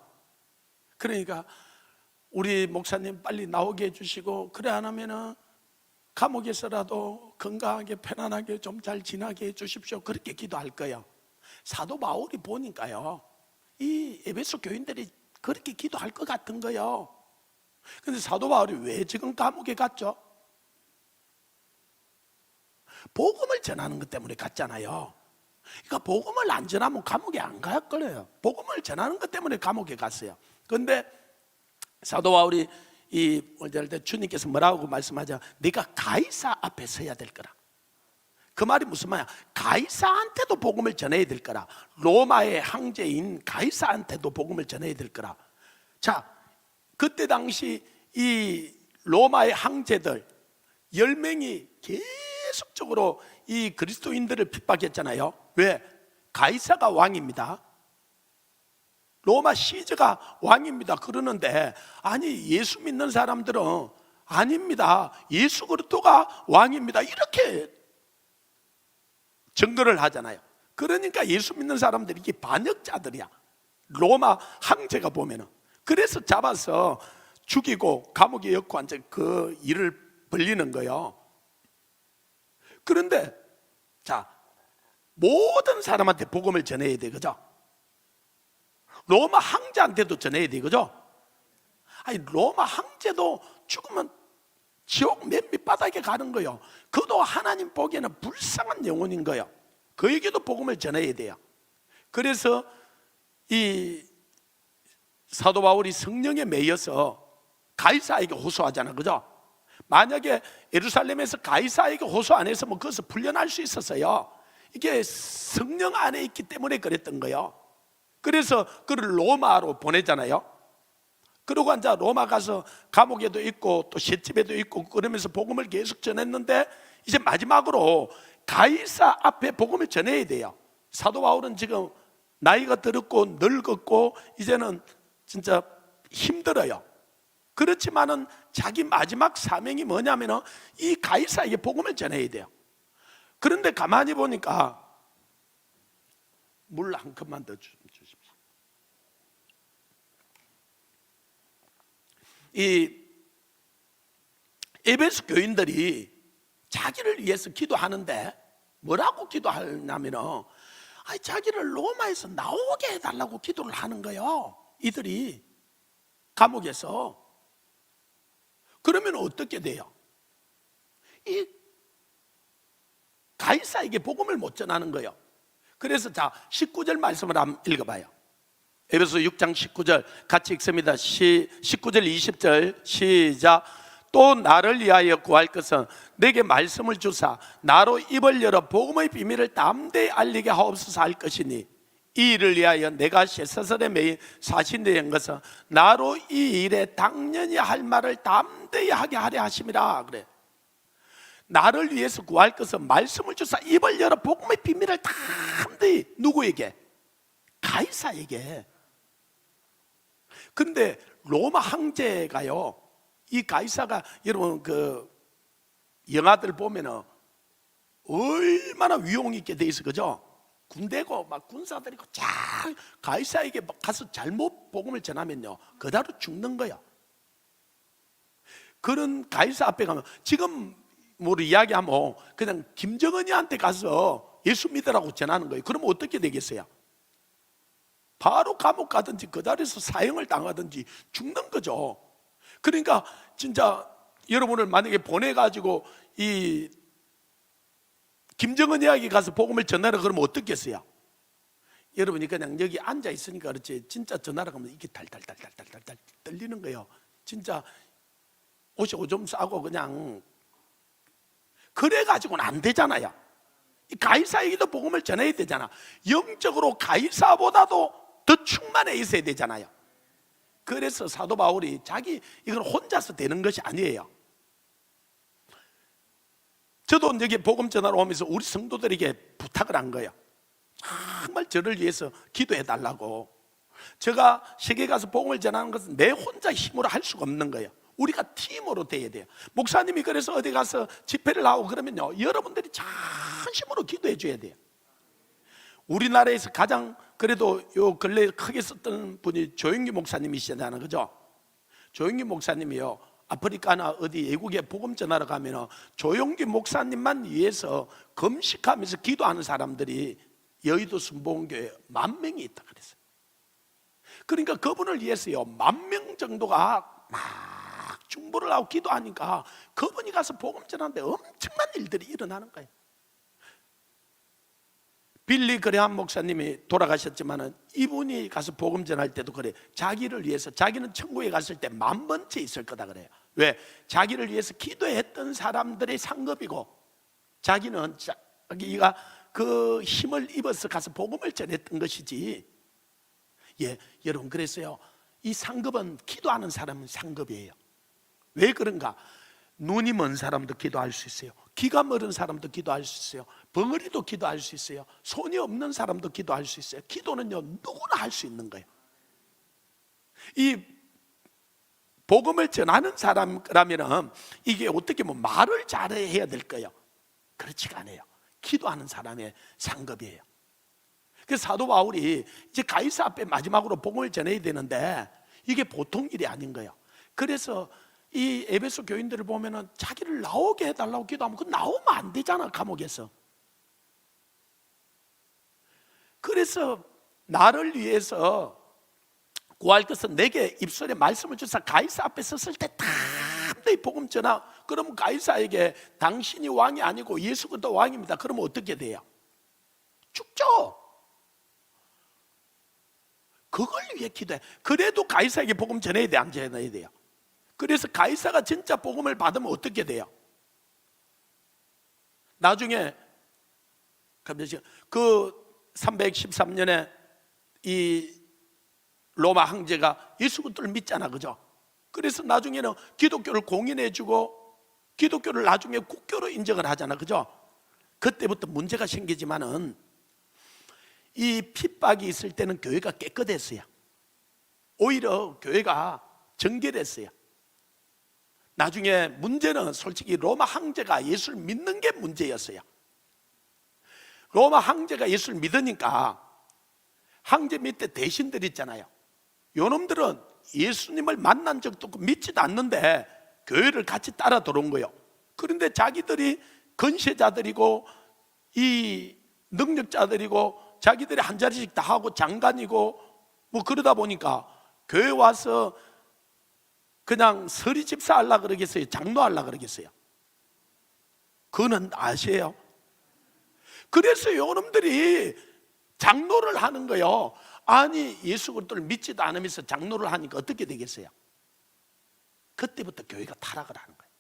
그러니까 우리 목사님 빨리 나오게 해주시고, 그래 안 하면은 감옥에서라도 건강하게 편안하게 좀 잘 지나게 해주십시오. 그렇게 기도할 거예요. 사도 바울이 보니까요, 이 에베소 교인들이 그렇게 기도할 것 같은 거예요. 근데 사도 바울이 왜 지금 감옥에 갔죠? 복음을 전하는 것 때문에 갔잖아요. 그러니까 복음을 안 전하면 감옥에 안 갈 거예요. 복음을 전하는 것 때문에 감옥에 갔어요. 그런데 사도 바울이 오늘 때 주님께서 뭐라고 말씀하자? 네가 가이사 앞에 서야 될 거라. 그 말이 무슨 말이야? 가이사한테도 복음을 전해야 될 거라. 로마의 황제인 가이사한테도 복음을 전해야 될 거라. 자, 그때 당시 이 로마의 황제들 10명이 계속적으로 이 그리스도인들을 핍박했잖아요. 왜? 가이사가 왕입니다. 로마 시저가 왕입니다. 그러는데 아니 예수 믿는 사람들은 아닙니다. 예수 그리스도가 왕입니다. 이렇게 증거를 하잖아요. 그러니까 예수 믿는 사람들이 이게 반역자들이야. 로마 황제가 보면은. 그래서 잡아서 죽이고 감옥에 엮고 앉아 그 일을 벌리는 거예요. 그런데 자, 모든 사람한테 복음을 전해야 돼, 그죠? 로마 황제한테도 전해야 돼, 그죠? 아니 로마 황제도 죽으면 지옥 맨 밑바닥에 가는 거예요. 그도 하나님 보기에는 불쌍한 영혼인 거예요. 그에게도 복음을 전해야 돼요. 그래서 이 사도 바울이 성령에 매여서 가이사에게 호소하잖아, 그죠? 만약에 예루살렘에서 가이사에게 호소 안 했으면 그것을 풀려날 수 있었어요. 이게 성령 안에 있기 때문에 그랬던 거예요. 그래서 그를 로마로 보내잖아요. 그러고 앉아 로마 가서 감옥에도 있고 또 셋집에도 있고 그러면서 복음을 계속 전했는데 이제 마지막으로 가이사 앞에 복음을 전해야 돼요. 사도 바울은 지금 나이가 들었고 늙었고 이제는 진짜 힘들어요. 그렇지만은 자기 마지막 사명이 뭐냐면은 이 가이사에게 복음을 전해야 돼요. 그런데 가만히 보니까 물 한 컵만 더 주십시오. 이 에베소 교인들이 자기를 위해서 기도하는데 뭐라고 기도하냐면은 아니 자기를 로마에서 나오게 해달라고 기도를 하는 거예요. 이들이 감옥에서. 그러면 어떻게 돼요? 이 가이사에게 복음을 못 전하는 거예요. 그래서 자 19절 말씀을 한번 읽어봐요. 에베소 6장 19절 같이 읽습니다. 19절 20절 시작. 또 나를 위하여 구할 것은 내게 말씀을 주사 나로 입을 열어 복음의 비밀을 담대히 알리게 하옵소서 할 것이니 이 일을 위하여 내가 쇠사슬에 매인 사신되어 한 것은 나로 이 일에 당연히 할 말을 담대히 하게 하려 하심이라. 그래. 나를 위해서 구할 것은 말씀을 주사 입을 열어 복음의 비밀을 담대히 누구에게? 가이사에게. 그런데 로마 황제가요, 이 가이사가 여러분 그 영화들 보면은 얼마나 위용 있게 돼 있어, 그죠? 군대고 막 군사들이 쫙 가이사에게 가서 잘못 복음을 전하면요 그대로 죽는 거야. 그런 가이사 앞에 가면 지금 우리 이야기하면 그냥 김정은이한테 가서 예수 믿으라고 전하는 거예요. 그러면 어떻게 되겠어요? 바로 감옥 가든지 그 자리에서 사형을 당하든지 죽는 거죠. 그러니까 진짜 여러분을 만약에 보내가지고 이 김정은이에게 가서 복음을 전하라 그러면 어떻겠어요? 여러분이 그냥 여기 앉아 있으니까 그렇지 진짜 전하라 그러면 이게 달달달달달달 떨리는 거예요. 진짜 옷이 오줌 싸고 그냥 그래가지고는 안 되잖아요. 이 가이사에게도 복음을 전해야 되잖아. 영적으로 가이사보다도 더 충만해 있어야 되잖아요. 그래서 사도 바울이 자기 이건 혼자서 되는 것이 아니에요. 저도 여기 복음 전하러 오면서 우리 성도들에게 부탁을 한 거예요. 정말 저를 위해서 기도해 달라고. 제가 세계 가서 복음을 전하는 것은 내 혼자 힘으로 할 수가 없는 거예요. 우리가 팀으로 돼야 돼요. 목사님이 그래서 어디 가서 집회를 하고 그러면요 여러분들이 전심으로 기도해 줘야 돼요. 우리나라에서 가장 그래도 요 근래 크게 썼던 분이 조영기 목사님이시잖아요, 그죠? 조영기 목사님이요 아프리카나 어디 외국에 복음 전하러 가면 조용기 목사님만 위해서 금식하면서 기도하는 사람들이 여의도 순복음교회 10,000명이 있다 그랬어요. 그러니까 그분을 위해서요 10,000명 정도가 막 중보를 하고 기도하니까 그분이 가서 복음 전하는데 엄청난 일들이 일어나는 거예요. 빌리 그레함 목사님이 돌아가셨지만은 이분이 가서 복음 전할 때도 그래. 자기를 위해서, 자기는 천국에 갔을 때 10,000번째 있을 거다 그래요. 왜? 자기를 위해서 기도했던 사람들의 상급이고 자기는 자기가 그 힘을 입어서 가서 복음을 전했던 것이지. 예, 여러분 그랬어요. 이 상급은 기도하는 사람은 상급이에요. 왜 그런가? 눈이 먼 사람도 기도할 수 있어요. 귀가 멀은 사람도 기도할 수 있어요. 벙어리도 기도할 수 있어요. 손이 없는 사람도 기도할 수 있어요. 기도는요 누구나 할 수 있는 거예요. 이 복음을 전하는 사람이라면 이게 어떻게 뭐 말을 잘해야 될 거예요. 그렇지가 않아요. 기도하는 사람의 상급이에요. 그래서 사도 바울이 이제 가이사 앞에 마지막으로 복음을 전해야 되는데 이게 보통 일이 아닌 거예요. 그래서 이 에베소 교인들을 보면은 자기를 나오게 해달라고 기도하면 그 나오면 안 되잖아, 감옥에서. 그래서 나를 위해서 구할 것은 내게 입술에 말씀을 주사 가이사 앞에 섰을 때 담대히 복음 전하. 그러면 가이사에게 당신이 왕이 아니고 예수 그리스도 왕입니다. 그러면 어떻게 돼요? 죽죠. 그걸 위해 기도해. 그래도 가이사에게 복음 전해야 돼, 안 전해야 돼요? 그래서 가이사가 진짜 복음을 받으면 어떻게 돼요? 나중에 그 313년에 이 로마 황제가 예수 그리스도를 믿잖아, 그죠? 그래서 나중에는 기독교를 공인해주고 기독교를 나중에 국교로 인정을 하잖아, 그죠? 그때부터 문제가 생기지만은 이 핍박이 있을 때는 교회가 깨끗했어요. 오히려 교회가 정결했어요. 나중에 문제는 솔직히 로마 황제가 예수를 믿는 게 문제였어요. 로마 황제가 예수를 믿으니까 황제 밑에 대신들 있잖아요. 요놈들은 예수님을 만난 적도 없고 믿지도 않는데 교회를 같이 따라 들어온 거예요. 그런데 자기들이 건세자들이고 이 능력자들이고 자기들이 한 자리씩 다 하고 장관이고 뭐 그러다 보니까 교회 와서 그냥 서리 집사 하려고 그러겠어요? 장로 하려고 그러겠어요? 그거는 아세요? 그래서 요놈들이 장로를 하는 거예요. 아니 예수 그리스도를 믿지도 않으면서 장로를 하니까 어떻게 되겠어요? 그때부터 교회가 타락을 하는 거예요.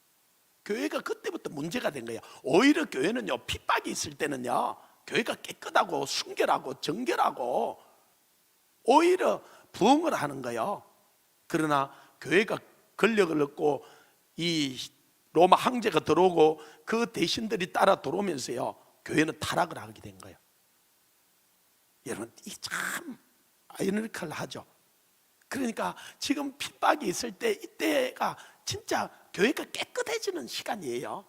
교회가 그때부터 문제가 된 거예요. 오히려 교회는요 핍박이 있을 때는요 교회가 깨끗하고 순결하고 정결하고 오히려 부흥을 하는 거예요. 그러나 교회가 권력을 얻고 이 로마 황제가 들어오고 그 대신들이 따라 들어오면서요 교회는 타락을 하게 된 거예요. 여러분 이 참 아이러니컬하죠. 그러니까 지금 핍박이 있을 때 이때가 진짜 교회가 깨끗해지는 시간이에요.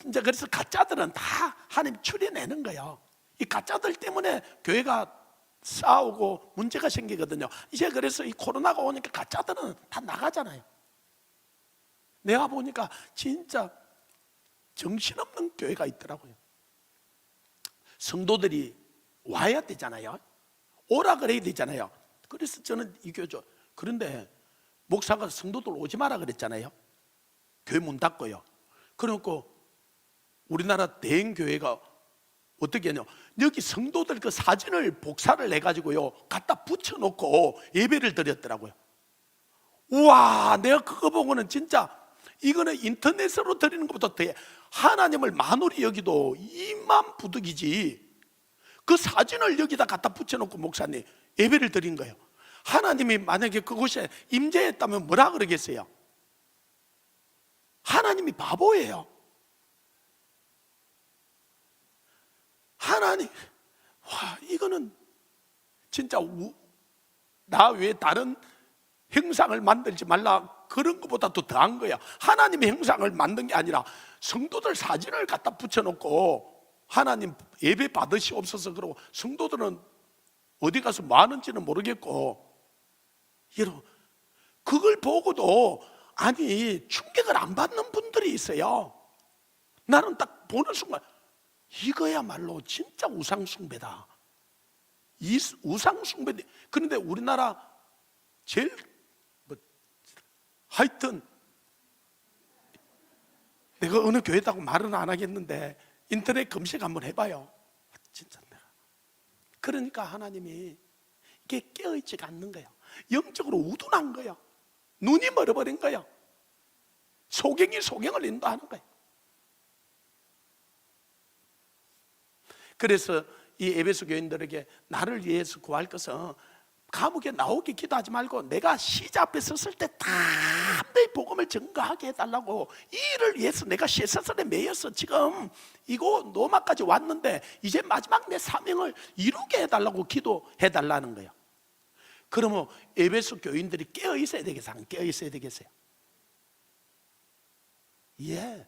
진짜 그래서 가짜들은 다 하나님 추려내는 거예요. 이 가짜들 때문에 교회가 싸우고 문제가 생기거든요. 이제 그래서 이 코로나가 오니까 가짜들은 다 나가잖아요. 내가 보니까 진짜 정신없는 교회가 있더라고요. 성도들이 와야 되잖아요. 오라 그래야 되잖아요. 그래서 저는 이 교회죠. 그런데 목사가 성도들 오지 마라 그랬잖아요. 교회 문 닫고요. 그러니까 우리나라 대형교회가 어떻게 하냐, 여기 성도들 그 사진을 복사를 해가지고요 갖다 붙여놓고 예배를 드렸더라고요. 우와, 내가 그거 보고는 진짜 이거는 인터넷으로 드리는 것보다 더 하나님을 만홀히 여기도 이만 부득이지. 그 사진을 여기다 갖다 붙여놓고 목사님 예배를 드린 거예요. 하나님이 만약에 그곳에 임재했다면 뭐라 그러겠어요? 하나님이 바보예요. 하나님, 와, 이거는 진짜 나 외에 다른 형상을 만들지 말라, 그런 것보다 더 더한 거야. 하나님의 형상을 만든 게 아니라 성도들 사진을 갖다 붙여놓고 하나님 예배 받으시옵소서 그러고, 성도들은 어디 가서 뭐 하는지는 모르겠고. 여러분, 그걸 보고도 아니 충격을 안 받는 분들이 있어요. 나는 딱 보는 순간 이거야말로 진짜 우상숭배다. 이 우상숭배. 그런데 우리나라 제일 하여튼 내가 어느 교회다고 말은 안 하겠는데 인터넷 검색 한번 해봐요. 진짜 내가. 그러니까 하나님이 이게 깨어있지가 않는 거예요. 영적으로 우둔한 거예요. 눈이 멀어버린 거예요. 소경이 소경을 인도하는 거예요. 그래서 이 에베소 교인들에게 나를 위해서 구할 것은 감옥에 나오게 기도하지 말고 내가 시자 앞에 섰을 때 담대히 복음을 증거하게 해달라고, 이 일을 위해서 내가 쇠사슬에 매여서 지금 이곳 로마까지 왔는데 이제 마지막 내 사명을 이루게 해달라고 기도해달라는 거예요. 그러면 에베소 교인들이 깨어 있어야 되겠어요? 안 깨어 있어야 되겠어요? 예,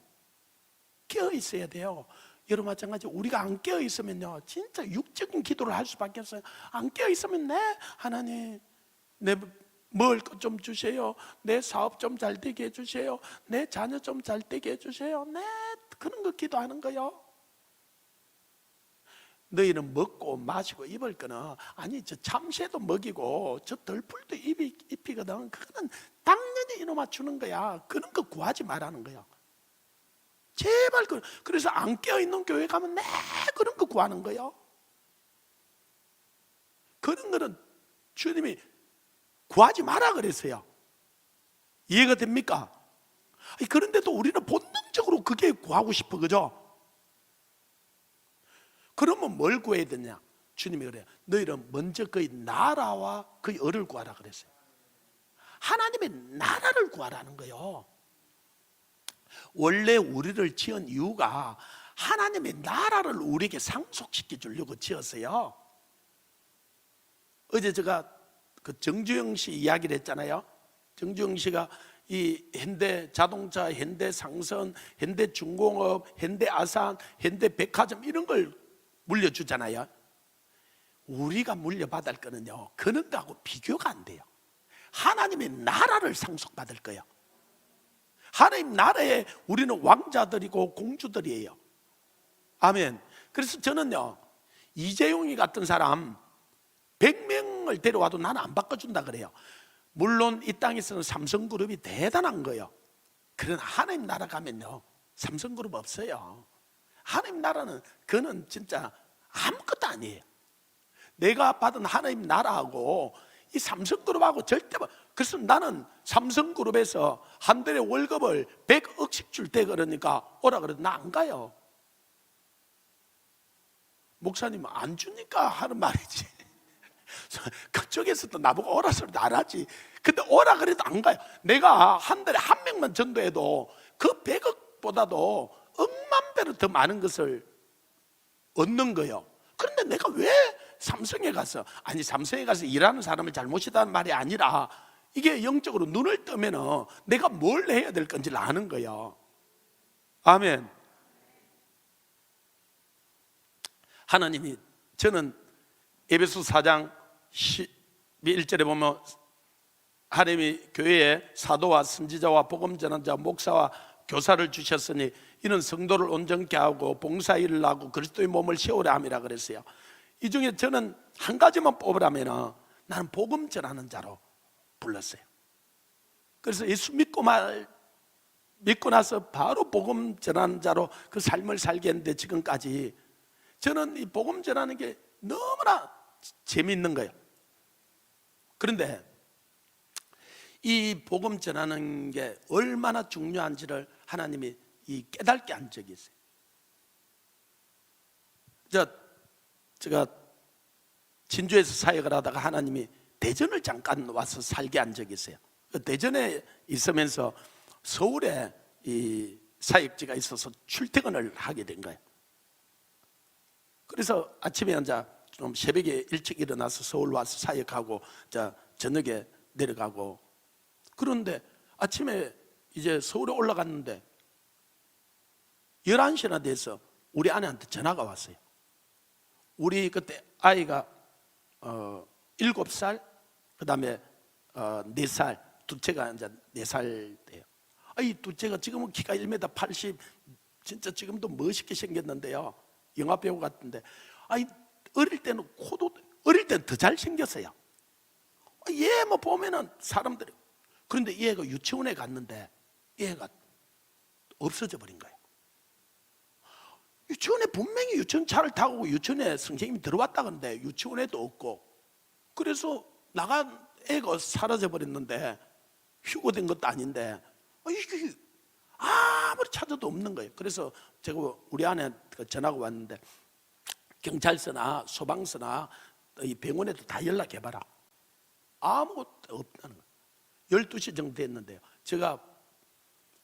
깨어 있어야 돼요. 여러분 마찬가지, 우리가 안 깨어 있으면요 진짜 육적인 기도를 할 수밖에 없어요. 안 깨어 있으면 하나님 내 먹을 것 좀 주세요, 내 사업 좀 잘 되게 해주세요, 내 자녀 좀 잘 되게 해주세요, 그런 거 기도하는 거요. 너희는 먹고 마시고 입을 거는, 아니 저 참새도 먹이고 저 덜풀도 입히거든. 그거는 당연히 이놈아 주는 거야. 그런 거 구하지 말라는 거야. 제발. 그래서 안 깨어있는 교회 가면 그런 거 구하는 거예요. 그런 거는 주님이 구하지 마라 그랬어요. 이해가 됩니까? 그런데도 우리는 본능적으로 그게 구하고 싶어, 그죠? 그러면 뭘 구해야 되냐? 주님이 그래요. 너희는 먼저 그의 나라와 그의 의를 구하라 그랬어요. 하나님의 나라를 구하라는 거예요. 원래 우리를 지은 이유가 하나님의 나라를 우리에게 상속시켜 주려고 지었어요. 어제 제가 그 정주영 씨 이야기를 했잖아요. 정주영 씨가 이 현대 자동차, 현대 상선, 현대 중공업, 현대 아산, 현대 백화점 이런 걸 물려주잖아요. 우리가 물려받을 거는요 그런 거하고 비교가 안 돼요. 하나님의 나라를 상속받을 거예요. 하나님 나라에 우리는 왕자들이고 공주들이에요. 아멘. 그래서 저는요 이재용이 같은 사람 100명을 데려와도 나는 안 바꿔준다 그래요. 물론 이 땅에서는 삼성그룹이 대단한 거예요. 그러나 하나님 나라 가면요 삼성그룹 없어요. 하나님 나라는 그는 진짜 아무것도 아니에요. 내가 받은 하나님 나라하고 이 삼성그룹하고 절대. 그래서 나는 삼성그룹에서 한 달에 월급을 100억씩 줄 때 그러니까 오라 그래도 나 안 가요. 목사님 안 주니까 하는 말이지. 그쪽에서도 나보고 오라 소리도 안 하지. 근데 오라 그래도 안 가요. 내가 한 달에 한 명만 전도해도 그 100억보다도 억만 배로 더 많은 것을 얻는 거예요. 그런데 내가 왜 삼성에 가서, 아니 삼성에 가서 일하는 사람을 잘못이다는 말이 아니라 이게 영적으로 눈을 뜨면 내가 뭘 해야 될 건지를 아는 거예요. 아멘. 하나님이, 저는 에베소 4장 11절에 보면 하나님이 교회에 사도와 선지자와 복음 전환자 목사와 교사를 주셨으니 이는 성도를 온전케 하고 봉사일을 하고 그리스도의 몸을 세우려 함이라 그랬어요. 이 중에 저는 한 가지만 뽑으라면 나는 복음 전하는 자로 불렀어요. 그래서 예수 믿고 나서 바로 복음 전하는 자로 그 삶을 살게 했는데, 지금까지 저는 이 복음 전하는 게 너무나 재미있는 거예요. 그런데 이 복음 전하는 게 얼마나 중요한지를 하나님이 깨닫게 한 적이 있어요. 제가 진주에서 사역을 하다가 하나님이 대전을 잠깐 와서 살게 한 적이 있어요. 대전에 있으면서 서울에 이 사역지가 있어서 출퇴근을 하게 된 거예요. 그래서 아침에 좀 새벽에 일찍 일어나서 서울 와서 사역하고 저녁에 내려가고. 그런데 아침에 이제 서울에 올라갔는데 11시나 돼서 우리 아내한테 전화가 왔어요. 우리 그때 아이가 7살, 그 다음에 4살 둘째가 이제 4살 돼요. 이 둘째가 지금은 키가 1m 80, 진짜 지금도 멋있게 생겼는데요. 영화 배우 같은데, 어릴 때는 어릴 때는 더 잘생겼어요. 얘 뭐 보면은 사람들이, 그런데 얘가 유치원에 갔는데 얘가 없어져 버린 거예요. 유치원에 분명히 유치원 차를 타고 유치원에 선생님이 들어왔다 그러는데 유치원에도 없고, 그래서 나간 애가 사라져 버렸는데, 휴고된 것도 아닌데 이게 아무리 찾아도 없는 거예요. 그래서 제가 우리 아내 전화가 왔는데, 경찰서나 소방서나 이 병원에도 다 연락해봐라. 아무것도 없다는 거예요. 12시 정도 됐는데요, 제가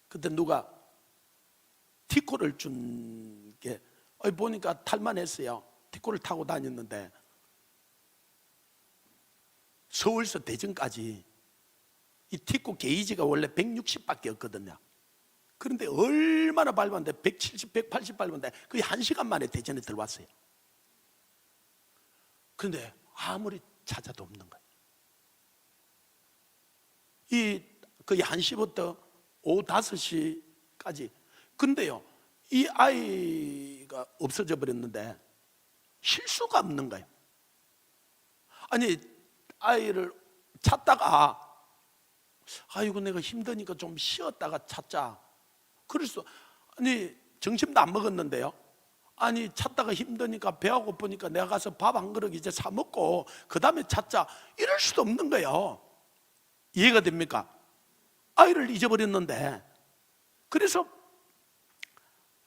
그때 누가 티코를 준 게 보니까 탈만했어요. 티코를 타고 다녔는데 서울서 대전까지 이 티코 게이지가 원래 160밖에 없거든요. 그런데 얼마나 밟았는데 170, 180 밟았는데 거의 1시간 만에 대전에 들어왔어요. 그런데 아무리 찾아도 없는 거예요. 거의 1시부터 오후 5시까지. 근데요, 이 아이가 없어져 버렸는데 쉴 수가 없는 거예요. 아이를 찾다가 아이고 내가 힘드니까 좀 쉬었다가 찾자. 그래서 점심도 안 먹었는데요, 찾다가 힘드니까 배가 고프니까 내가 가서 밥 한 그릇 이제 사 먹고 그 다음에 찾자. 이럴 수도 없는 거예요. 이해가 됩니까? 아이를 잊어버렸는데. 그래서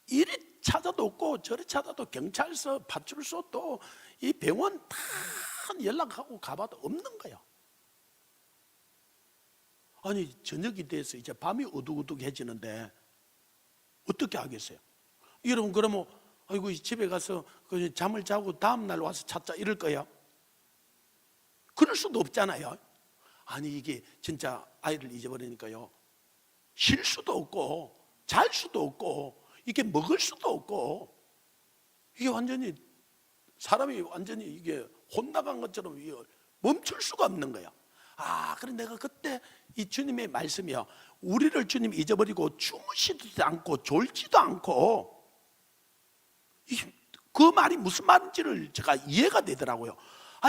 이리 찾아도 없고 저리 찾아도 경찰서, 파출소, 또 이 병원 다 연락하고 가봐도 없는 거예요. 저녁이 돼서 이제 밤이 어둑어둑해지는데 어떻게 하겠어요? 여러분, 그러면 아이고 집에 가서 잠을 자고 다음날 와서 찾자 이럴 거예요? 그럴 수도 없잖아요. 이게 진짜 아이를 잊어버리니까요, 쉴 수도 없고 잘 수도 없고 이게 먹을 수도 없고, 이게 완전히 사람이 완전히 이게 혼나간 것처럼 멈출 수가 없는 거예요. 그런데 내가 그때 이 주님의 말씀이요, 우리를 주님 잊어버리고 주무시지도 않고 졸지도 않고, 그 말이 무슨 말인지를 제가 이해가 되더라고요.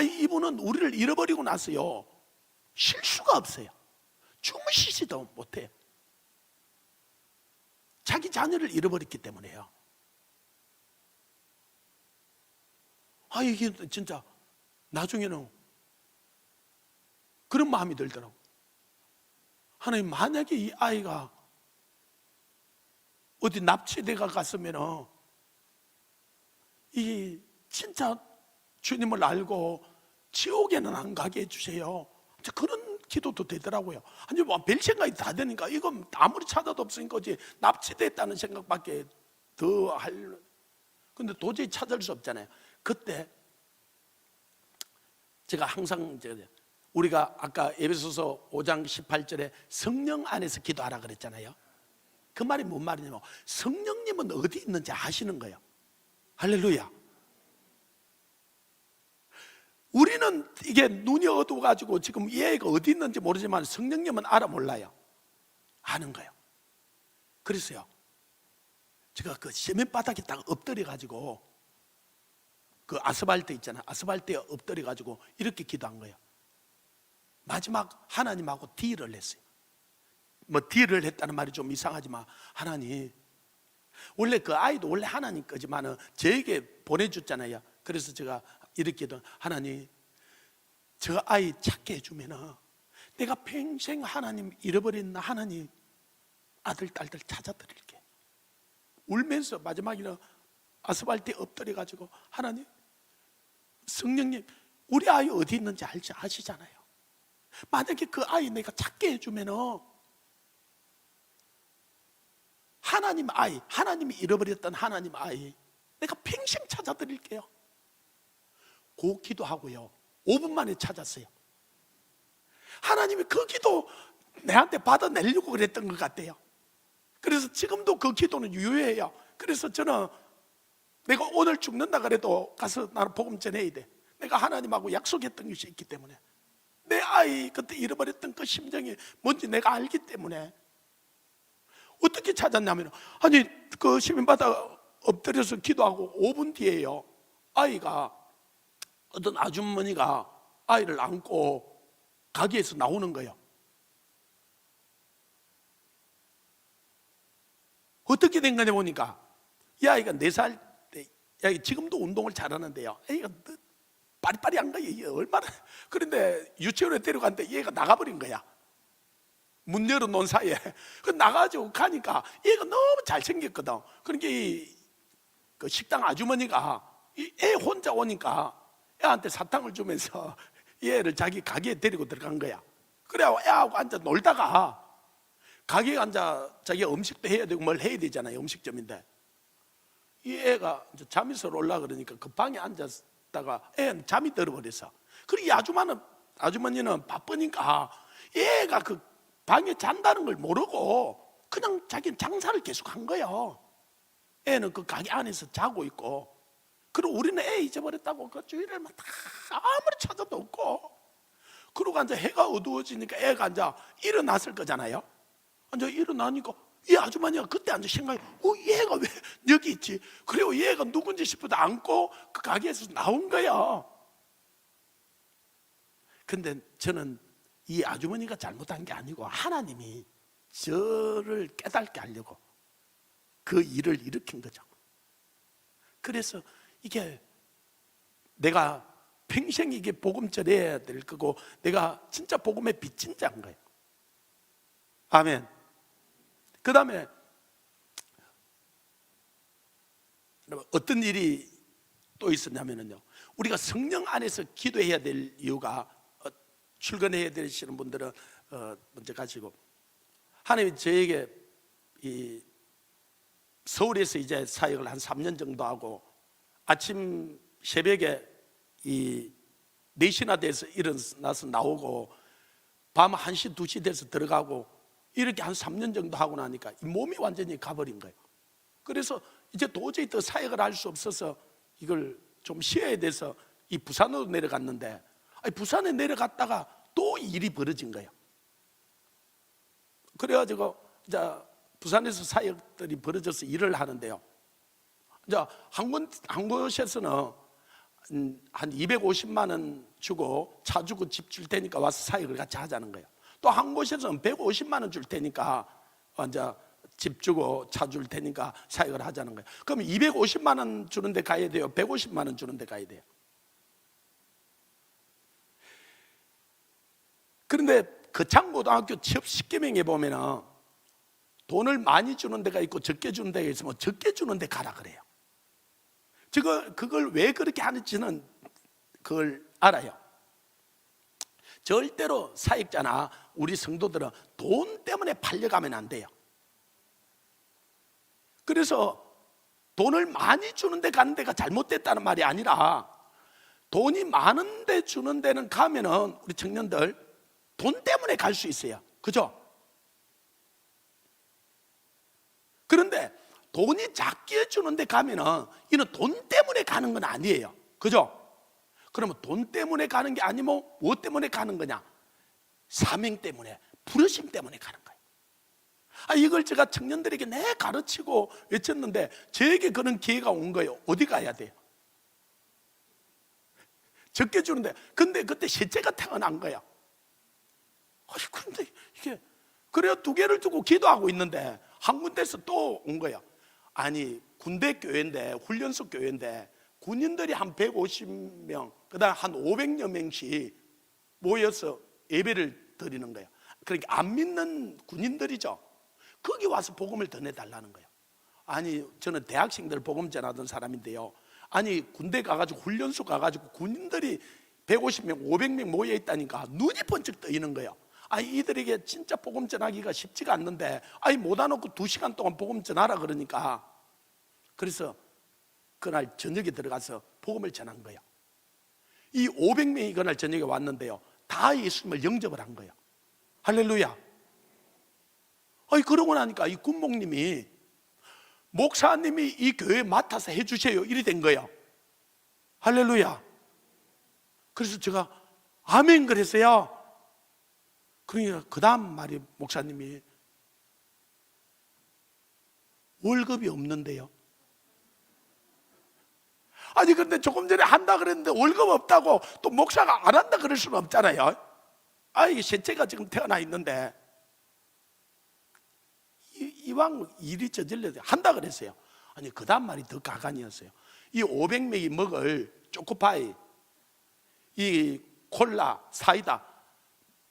이분은 우리를 잃어버리고 나서요 쉴 수가 없어요. 주무시지도 못해요. 자기 자녀를 잃어버렸기 때문에요. 이게 진짜 나중에는 그런 마음이 들더라고. 하나님, 만약에 이 아이가 어디 납치돼가 갔으면 이 진짜 주님을 알고 지옥에는 안 가게 해주세요. 그런 기도도 되더라고요. 별 생각이 다 되니까 이건 아무리 찾아도 없으니까 어찌 납치됐다는 생각밖에 더 할. 근데 도저히 찾을 수 없잖아요. 그때 제가 항상 우리가 아까 에베소서 5장 18절에 성령 안에서 기도하라 그랬잖아요. 그 말이 뭔 말이냐면 성령님은 어디 있는지 아시는 거예요. 할렐루야. 우리는 이게 눈이 어두워가지고 지금 얘가 어디 있는지 모르지만 성령님은 알아 몰라요? 아는 거예요. 그래서요, 제가 그 세면바닥에 딱 엎드려가지고 그 아스팔트 있잖아요, 아스팔트에 엎드려가지고 이렇게 기도한 거예요. 마지막 하나님하고 딜을 했어요. 딜을 했다는 말이 좀 이상하지만, 하나님, 원래 그 아이도 원래 하나님 거지만은 저에게 보내줬잖아요. 그래서 제가 이렇게 기도, 하나님, 저 아이 찾게 해주면은 내가 평생 하나님 잃어버린 하나님 아들 딸들 찾아드릴게. 울면서 마지막에는 아스팔트에 엎드려가지고, 하나님, 성령님, 우리 아이 어디 있는지 아시잖아요. 만약에 그 아이 내가 찾게 해주면은 하나님 아이, 하나님이 잃어버렸던 하나님 아이 내가 평생 찾아드릴게요. 그 기도하고요 5분 만에 찾았어요. 하나님이 그 기도 내한테 받아내려고 그랬던 것 같아요. 그래서 지금도 그 기도는 유효해요. 그래서 저는 내가 오늘 죽는다 그래도 가서 나는 복음 전해야 돼. 내가 하나님하고 약속했던 것이 있기 때문에. 내 아이 그때 잃어버렸던 그 심정이 뭔지 내가 알기 때문에 어떻게 찾았냐면, 아니 그 시민바다 엎드려서 기도하고 5분 뒤에요, 아이가, 어떤 아주머니가 아이를 안고 가게에서 나오는 거예요. 어떻게 된 거냐 보니까 이 아이가 4살 때, 이 지금도 운동을 잘하는데요, 애가 빠리빠리한 거예요. 이게 얼마나. 그런데 유치원에 데려갔는데 얘가 나가버린 거야. 문 열어놓은 사이에. 그 나가지고 가니까 얘가 너무 잘생겼거든. 그러니까 그 식당 아주머니가 이 애 혼자 오니까 애한테 사탕을 주면서 얘를 자기 가게에 데리고 들어간 거야. 그래야 애하고 앉아 놀다가, 가게에 앉아 자기가 음식도 해야 되고 뭘 해야 되잖아요, 음식점인데. 이 애가 이제 잠에서 올라 그러니까 그 방에 앉았다가 애는 잠이 들어버렸어. 그리고 이 아주머니는 바쁘니까 얘가 그 방에 잔다는 걸 모르고 그냥 자기는 장사를 계속 한 거예요. 애는 그 가게 안에서 자고 있고, 그리고 우리는 애 잊어버렸다고 그 주위를 막 다 아무리 찾아도 없고, 그러고 이제 해가 어두워지니까 애가 이제 일어났을 거잖아요. 이제 일어나니까 이 아주머니가 그때 앉아 생각해, 얘가 왜 여기 있지? 그리고 얘가 누군지 싶어도 안고 그 가게에서 나온 거야. 근데 저는 이 아주머니가 잘못한 게 아니고 하나님이 저를 깨닫게 하려고 그 일을 일으킨 거죠. 그래서 이게 내가 평생 이게 복음 전해야 될 거고, 내가 진짜 복음의 빚진 자인 거예요. 아멘. 그 다음에 어떤 일이 또 있었냐면요, 우리가 성령 안에서 기도해야 될 이유가, 출근해야 되시는 분들은 먼저 가시고, 하나님이 저에게 이 서울에서 이제 사역을 한 3년 정도 하고, 아침 새벽에 이 4시나 돼서 일어나서 나오고, 밤 1시 2시 돼서 들어가고, 이렇게 한 3년 정도 하고 나니까 이 몸이 완전히 가버린 거예요. 그래서 이제 도저히 더 사역을 할 수 없어서 이걸 좀 쉬어야 돼서 이 부산으로 내려갔는데, 부산에 내려갔다가 또 일이 벌어진 거예요. 그래가지고 이제 부산에서 사역들이 벌어져서 일을 하는데요, 이제 한 곳에서는 한 250만 원 주고 차 주고 집 줄 테니까 와서 사역을 같이 하자는 거예요. 또 한 곳에서는 150만 원 줄 테니까 이제 집 주고 차 줄 테니까 사역을 하자는 거예요. 그럼 250만 원 주는 데 가야 돼요? 150만 원 주는 데 가야 돼요? 그런데 거창고등학교 취업 시계명에 보면은 돈을 많이 주는 데가 있고 적게 주는 데가 있으면 적게 주는 데 가라 그래요. 그걸 왜 그렇게 하는지는 그걸 알아요. 절대로 사역자나 우리 성도들은 돈 때문에 팔려가면 안 돼요. 그래서 돈을 많이 주는 데 가는 데가 잘못됐다는 말이 아니라, 돈이 많은 데 주는 데는 가면은 우리 청년들 돈 때문에 갈 수 있어요. 그죠? 그런데 돈이 작게 주는 데 가면은 이는 돈 때문에 가는 건 아니에요. 그죠? 그러면 돈 때문에 가는 게 아니면 무엇 때문에 가는 거냐? 사명 때문에, 부르심 때문에 가는 거예요. 이걸 제가 청년들에게 내 가르치고 외쳤는데 저에게 그런 기회가 온 거예요. 어디 가야 돼요? 적게 주는데, 근데 그때 셋째가 태어난 거야. 그런데 이게, 그래요, 2개를 두고 기도하고 있는데 한 군데서 또 온 거야. 아니 군대 교회인데, 훈련소 교회인데 군인들이 한 150명, 그 다음 한 500여 명씩 모여서 예배를 드리는 거예요. 그러니까 안 믿는 군인들이죠. 거기 와서 복음을 전해달라는 거예요. 아니 저는 대학생들 복음 전하던 사람인데요, 아니 군대 가가지고 훈련소 가가지고 군인들이 150명 500명 모여있다니까 눈이 번쩍 뜨이는 거예요. 이들에게 진짜 복음 전하기가 쉽지가 않는데 못 와놓고 2시간 동안 복음 전하라 그러니까, 그래서 그날 저녁에 들어가서 복음을 전한 거예요. 이 500명이 그날 저녁에 왔는데요, 다 예수님을 영접을 한 거예요. 할렐루야. 그러고 나니까 이 군목님이, 목사님이 이 교회 맡아서 해주세요 이리 된 거예요. 할렐루야. 그래서 제가 아멘 그랬어요. 그러니까 그 다음 말이 목사님이 월급이 없는데요. 아니 근데 조금 전에 한다 그랬는데 월급 없다고 또 목사가 안 한다 그럴 수는 없잖아요. 아 이게 셋째가 지금 태어나 있는데 이왕 일이 저질러서 한다 그랬어요. 아니 그 다음 말이 더 가관이었어요. 이 500명이 먹을 초코파이, 이 콜라, 사이다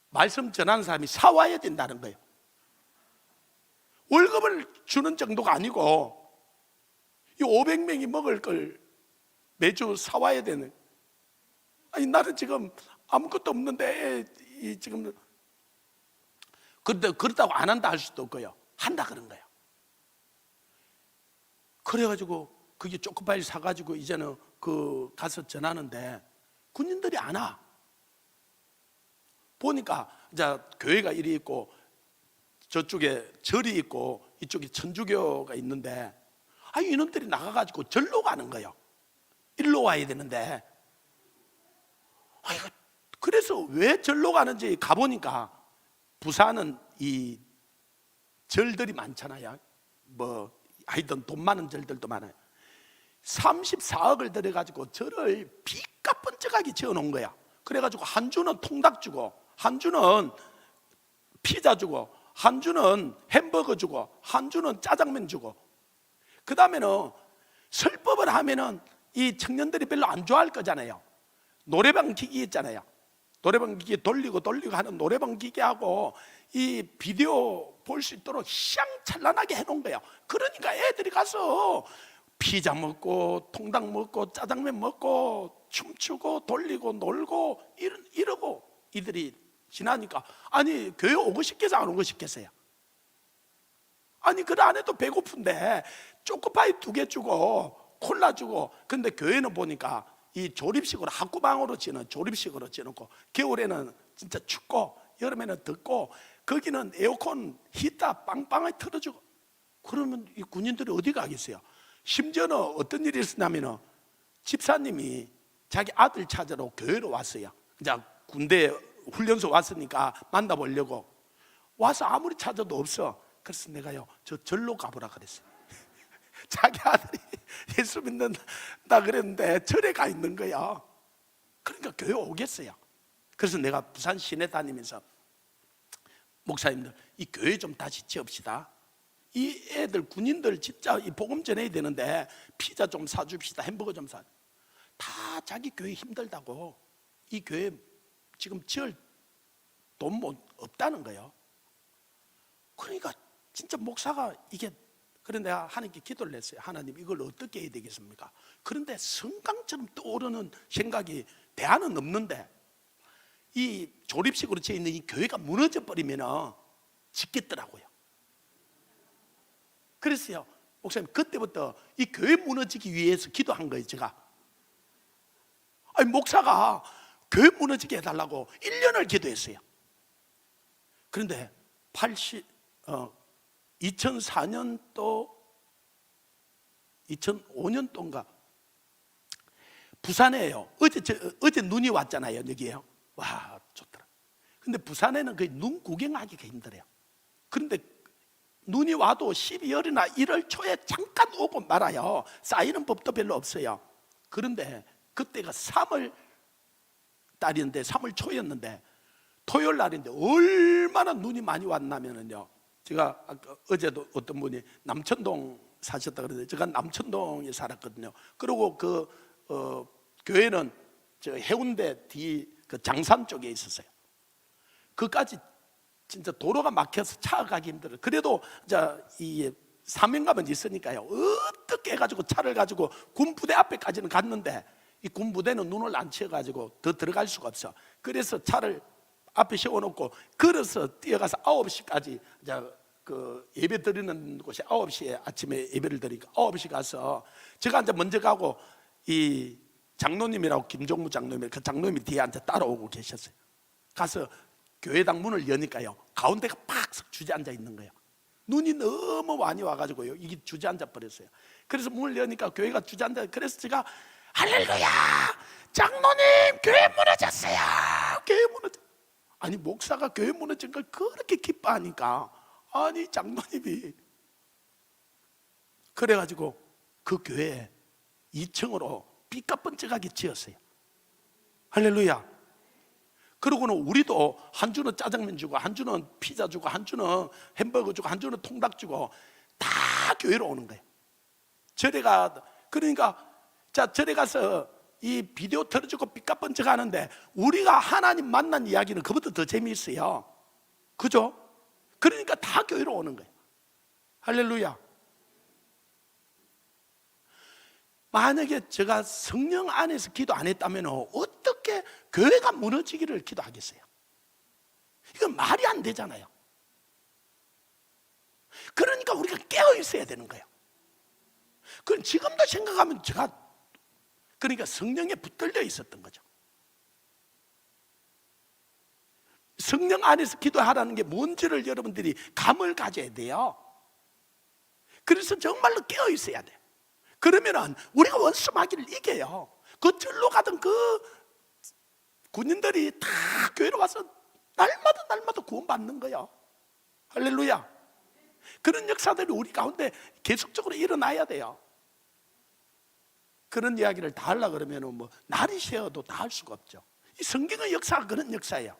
말씀 전하는 사람이 사와야 된다는 거예요. 월급을 주는 정도가 아니고 이 500명이 먹을 걸 매주 사와야 되는. 아니 나는 지금 아무것도 없는데 지금 그렇다고 안 한다 할 수도 없고요. 한다 그런 거예요. 그래가지고 그게 초코파이 사가지고 이제는 가서 전하는데 군인들이 안 와. 보니까 이제 교회가 이리 있고 저쪽에 절이 있고 이쪽에 천주교가 있는데 이놈들이 나가가지고 절로 가는 거예요. 일로 와야 되는데 그래서 왜 절로 가는지 가보니까 부산은 이 절들이 많잖아요. 하여튼 돈 많은 절들도 많아요. 34억을 들여가지고 절을 비까뻔쩍하게 지어놓은 거야. 그래가지고 한 주는 통닭 주고, 한 주는 피자 주고, 한 주는 햄버거 주고, 한 주는 짜장면 주고. 그 다음에는 설법을 하면은 이 청년들이 별로 안 좋아할 거잖아요. 노래방 기기 있잖아요. 노래방 기기 돌리고 하는 노래방 기기하고 이 비디오 볼 수 있도록 휘황찬란하게 해놓은 거예요. 그러니까 애들이 가서 피자 먹고 통닭 먹고 짜장면 먹고 춤추고 돌리고 놀고 이러고 이들이 지나니까 아니 교회 오고 싶겠어 안 오고 싶겠어요? 아니 그 안에도 배고픈데 초코파이 2개 주고 콜라 주고. 근데 교회는 보니까 이 조립식으로 학구방으로 지는 조립식으로 지놓고 겨울에는 진짜 춥고 여름에는 덥고 거기는 에어컨 히터 빵빵하게 틀어주고. 그러면 이 군인들이 어디 가겠어요? 심지어는 어떤 일이 있었냐면 집사님이 자기 아들 찾으러 교회로 왔어요. 이제 군대 훈련소 왔으니까 만나보려고 와서 아무리 찾아도 없어. 그래서 내가요 저 절로 가보라 그랬어요. 자기 아들이 예수 믿는다 그랬는데 절에 가 있는 거야. 그러니까 교회 오겠어요. 그래서 내가 부산 시내 다니면서 목사님들 이 교회 좀 다시 지읍시다. 이 애들 군인들 진짜 이 복음 전해야 되는데 피자 좀 사줍시다. 햄버거 좀 사. 다 자기 교회 힘들다고 이 교회 지금 지을 돈 없다는 거예요. 그러니까 진짜 목사가 이게. 그런데 내가 하나님께 기도를 했어요. 하나님 이걸 어떻게 해야 되겠습니까? 그런데 성강처럼 떠오르는 생각이 대안은 없는데 이 조립식으로 지어 있는 이 교회가 무너져 버리면 짓겠더라고요. 그랬어요. 목사님 그때부터 이 교회 무너지기 위해서 기도한 거예요. 제가 아니 목사가 교회 무너지게 해달라고 1년을 기도했어요. 그런데 2004년도 2005년도인가 부산에요. 어제 눈이 왔잖아요. 여기에요. 와 좋더라. 근데 부산에는 거의 눈 구경하기가 힘들어요. 그런데 눈이 와도 12월이나 1월 초에 잠깐 오고 말아요. 쌓이는 법도 별로 없어요. 그런데 그때가 3월 달인데 3월 초였는데 토요일 날인데 얼마나 눈이 많이 왔냐면요. 제가 어제도 어떤 분이 남천동 사셨다 그러는데 제가 남천동에 살았거든요. 그리고 교회는 저 해운대 뒤 그 장산 쪽에 있었어요. 그까지 진짜 도로가 막혀서 차 가기 힘들어요. 그래도 이 사명감은 있으니까요. 어떻게 해가지고 차를 가지고 군부대 앞에까지는 갔는데 이 군부대는 눈을 안 치어가지고 더 들어갈 수가 없어. 그래서 차를 앞에 세워놓고 걸어서 뛰어가서 9시까지 예배 드리는 곳이 9시에 아침에 예배를 드리니까 9시 가서 제가 이제 먼저 가고 이 장로님이라고 김종무 장로님 그 장로님이 뒤에 앉아 따라오고 계셨어요. 가서 교회당 문을 여니까요 가운데가 팍 주저앉아 있는 거예요. 눈이 너무 많이 와가지고요 이게 주저앉아 버렸어요. 그래서 문을 여니까 교회가 주저앉아. 그래서 제가 할렐루야 장로님 교회 무너졌어요. 교회 무너졌어요. 아니 목사가 교회 무너진 걸 그렇게 기뻐하니까 아니 장로님이 그래가지고 그 교회에 2층으로 삐까뻔쩍하게 지었어요. 할렐루야. 그러고는 우리도 한 주는 짜장면 주고 한 주는 피자 주고 한 주는 햄버거 주고 한 주는 통닭 주고 다 교회로 오는 거예요. 절에 그러니까 자 절에 가서 이 비디오 틀어주고 삐까뻔쩍 하는데 우리가 하나님 만난 이야기는 그보다 더 재미있어요. 그죠? 그러니까 다 교회로 오는 거예요. 할렐루야. 만약에 제가 성령 안에서 기도 안 했다면 어떻게 교회가 무너지기를 기도하겠어요? 이건 말이 안 되잖아요. 그러니까 우리가 깨어 있어야 되는 거예요. 그럼 지금도 생각하면 제가 그러니까 성령에 붙들려 있었던 거죠. 성령 안에서 기도하라는 게 뭔지를 여러분들이 감을 가져야 돼요. 그래서 정말로 깨어 있어야 돼요. 그러면은 우리가 원수 마귀를 이겨요. 그 절로 가던 그 군인들이 다 교회로 와서 날마다 구원받는 거예요. 할렐루야. 그런 역사들이 우리 가운데 계속적으로 일어나야 돼요. 그런 이야기를 다 하려고 그러면 뭐 날이 새어도 다 할 수가 없죠. 이 성경의 역사가 그런 역사예요.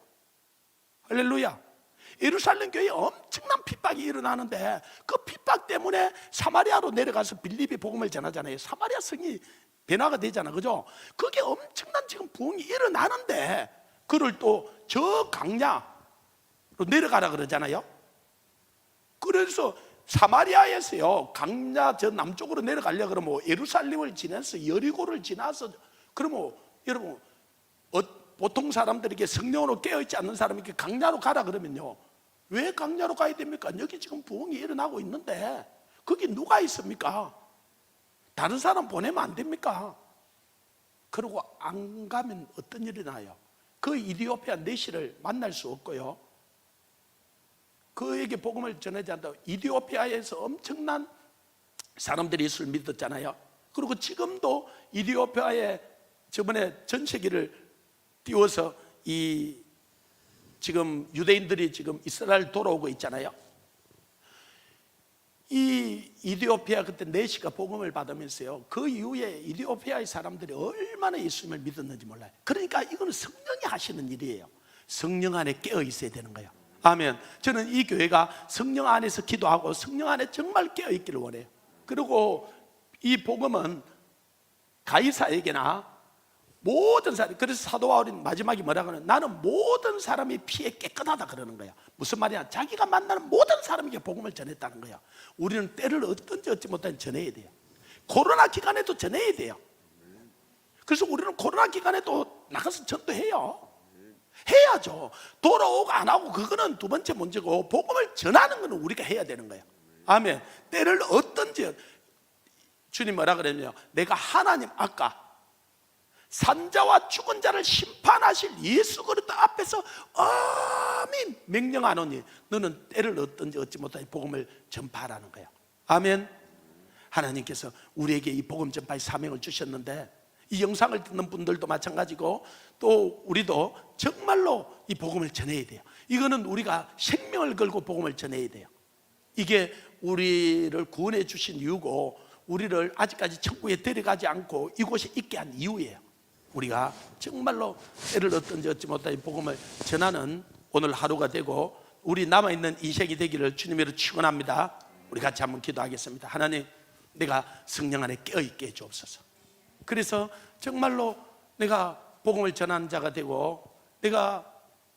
할렐루야. 예루살렘 교회에 엄청난 핍박이 일어나는데 그 핍박 때문에 사마리아로 내려가서 빌립이 복음을 전하잖아요. 사마리아 성이 변화가 되잖아, 그죠? 그게 엄청난 지금 부흥이 일어나는데 그를 또 저 강야로 내려가라 그러잖아요. 그래서 사마리아에서요 강야 저 남쪽으로 내려가려 그러면 예루살렘을 지나서 여리고를 지나서 그러면 여러분 보통 사람들에게 성령으로 깨어있지 않는 사람에게 강야로 가라 그러면요 왜 강야로 가야 됩니까? 여기 지금 부흥이 일어나고 있는데 거기 누가 있습니까? 다른 사람 보내면 안 됩니까? 그러고 안 가면 어떤 일이 나요? 그 이디오피아 내시를 만날 수 없고요 그에게 복음을 전하지 않는다고 이디오피아에서 엄청난 사람들이 예수를 믿었잖아요. 그리고 지금도 이디오피아에 저번에 전세기를 띄워서 이 지금 유대인들이 지금 이스라엘 돌아오고 있잖아요. 이 이디오피아 그때 내시가 복음을 받으면서요 그 이후에 이디오피아의 사람들이 얼마나 예수님을 믿었는지 몰라요. 그러니까 이거는 성령이 하시는 일이에요. 성령 안에 깨어 있어야 되는 거예요. 아멘. 저는 이 교회가 성령 안에서 기도하고 성령 안에 정말 깨어 있기를 원해요. 그리고 이 복음은 가이사에게나 모든 사람, 그래서 사도 바울이 마지막에 뭐라고 하는 나는 모든 사람이 피에 깨끗하다 그러는 거야. 무슨 말이야? 자기가 만나는 모든 사람에게 복음을 전했다는 거야. 우리는 때를 어떤지 얻지 못하니 전해야 돼요. 코로나 기간에도 전해야 돼요. 그래서 우리는 코로나 기간에도 나가서 전도해요. 해야죠. 돌아오고 안 하고 그거는 두 번째 문제고 복음을 전하는 거는 우리가 해야 되는 거예요. 아멘. 때를 어떤지 주님 뭐라 그랬냐면 내가 하나님 아까 산자와 죽은 자를 심판하실 예수 그리스도 앞에서 아멘 명령하노니 너는 때를 어떤지 얻지 못하니 복음을 전파하라는 거예요. 아멘. 하나님께서 우리에게 이 복음 전파의 사명을 주셨는데 이 영상을 듣는 분들도 마찬가지고 또 우리도 정말로 이 복음을 전해야 돼요. 이거는 우리가 생명을 걸고 복음을 전해야 돼요. 이게 우리를 구원해 주신 이유고 우리를 아직까지 천국에 데려가지 않고 이곳에 있게 한 이유예요. 우리가 정말로 때를 어떤지 얻지 못한 복음을 전하는 오늘 하루가 되고 우리 남아있는 이생이 되기를 주님으로 축원합니다. 우리 같이 한번 기도하겠습니다. 하나님, 내가 성령 안에 깨어있게 해주옵소서. 그래서 정말로 내가 복음을 전하는 자가 되고 내가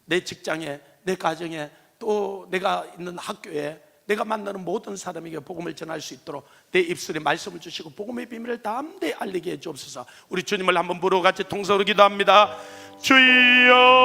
내 직장에, 내 가정에, 또 내가 있는 학교에 내가 만나는 모든 사람에게 복음을 전할 수 있도록 내 입술에 말씀을 주시고 복음의 비밀을 담대히 알리게 해 주옵소서. 우리 주님을 한번 부르고 같이 통성으로 기도합니다. 주여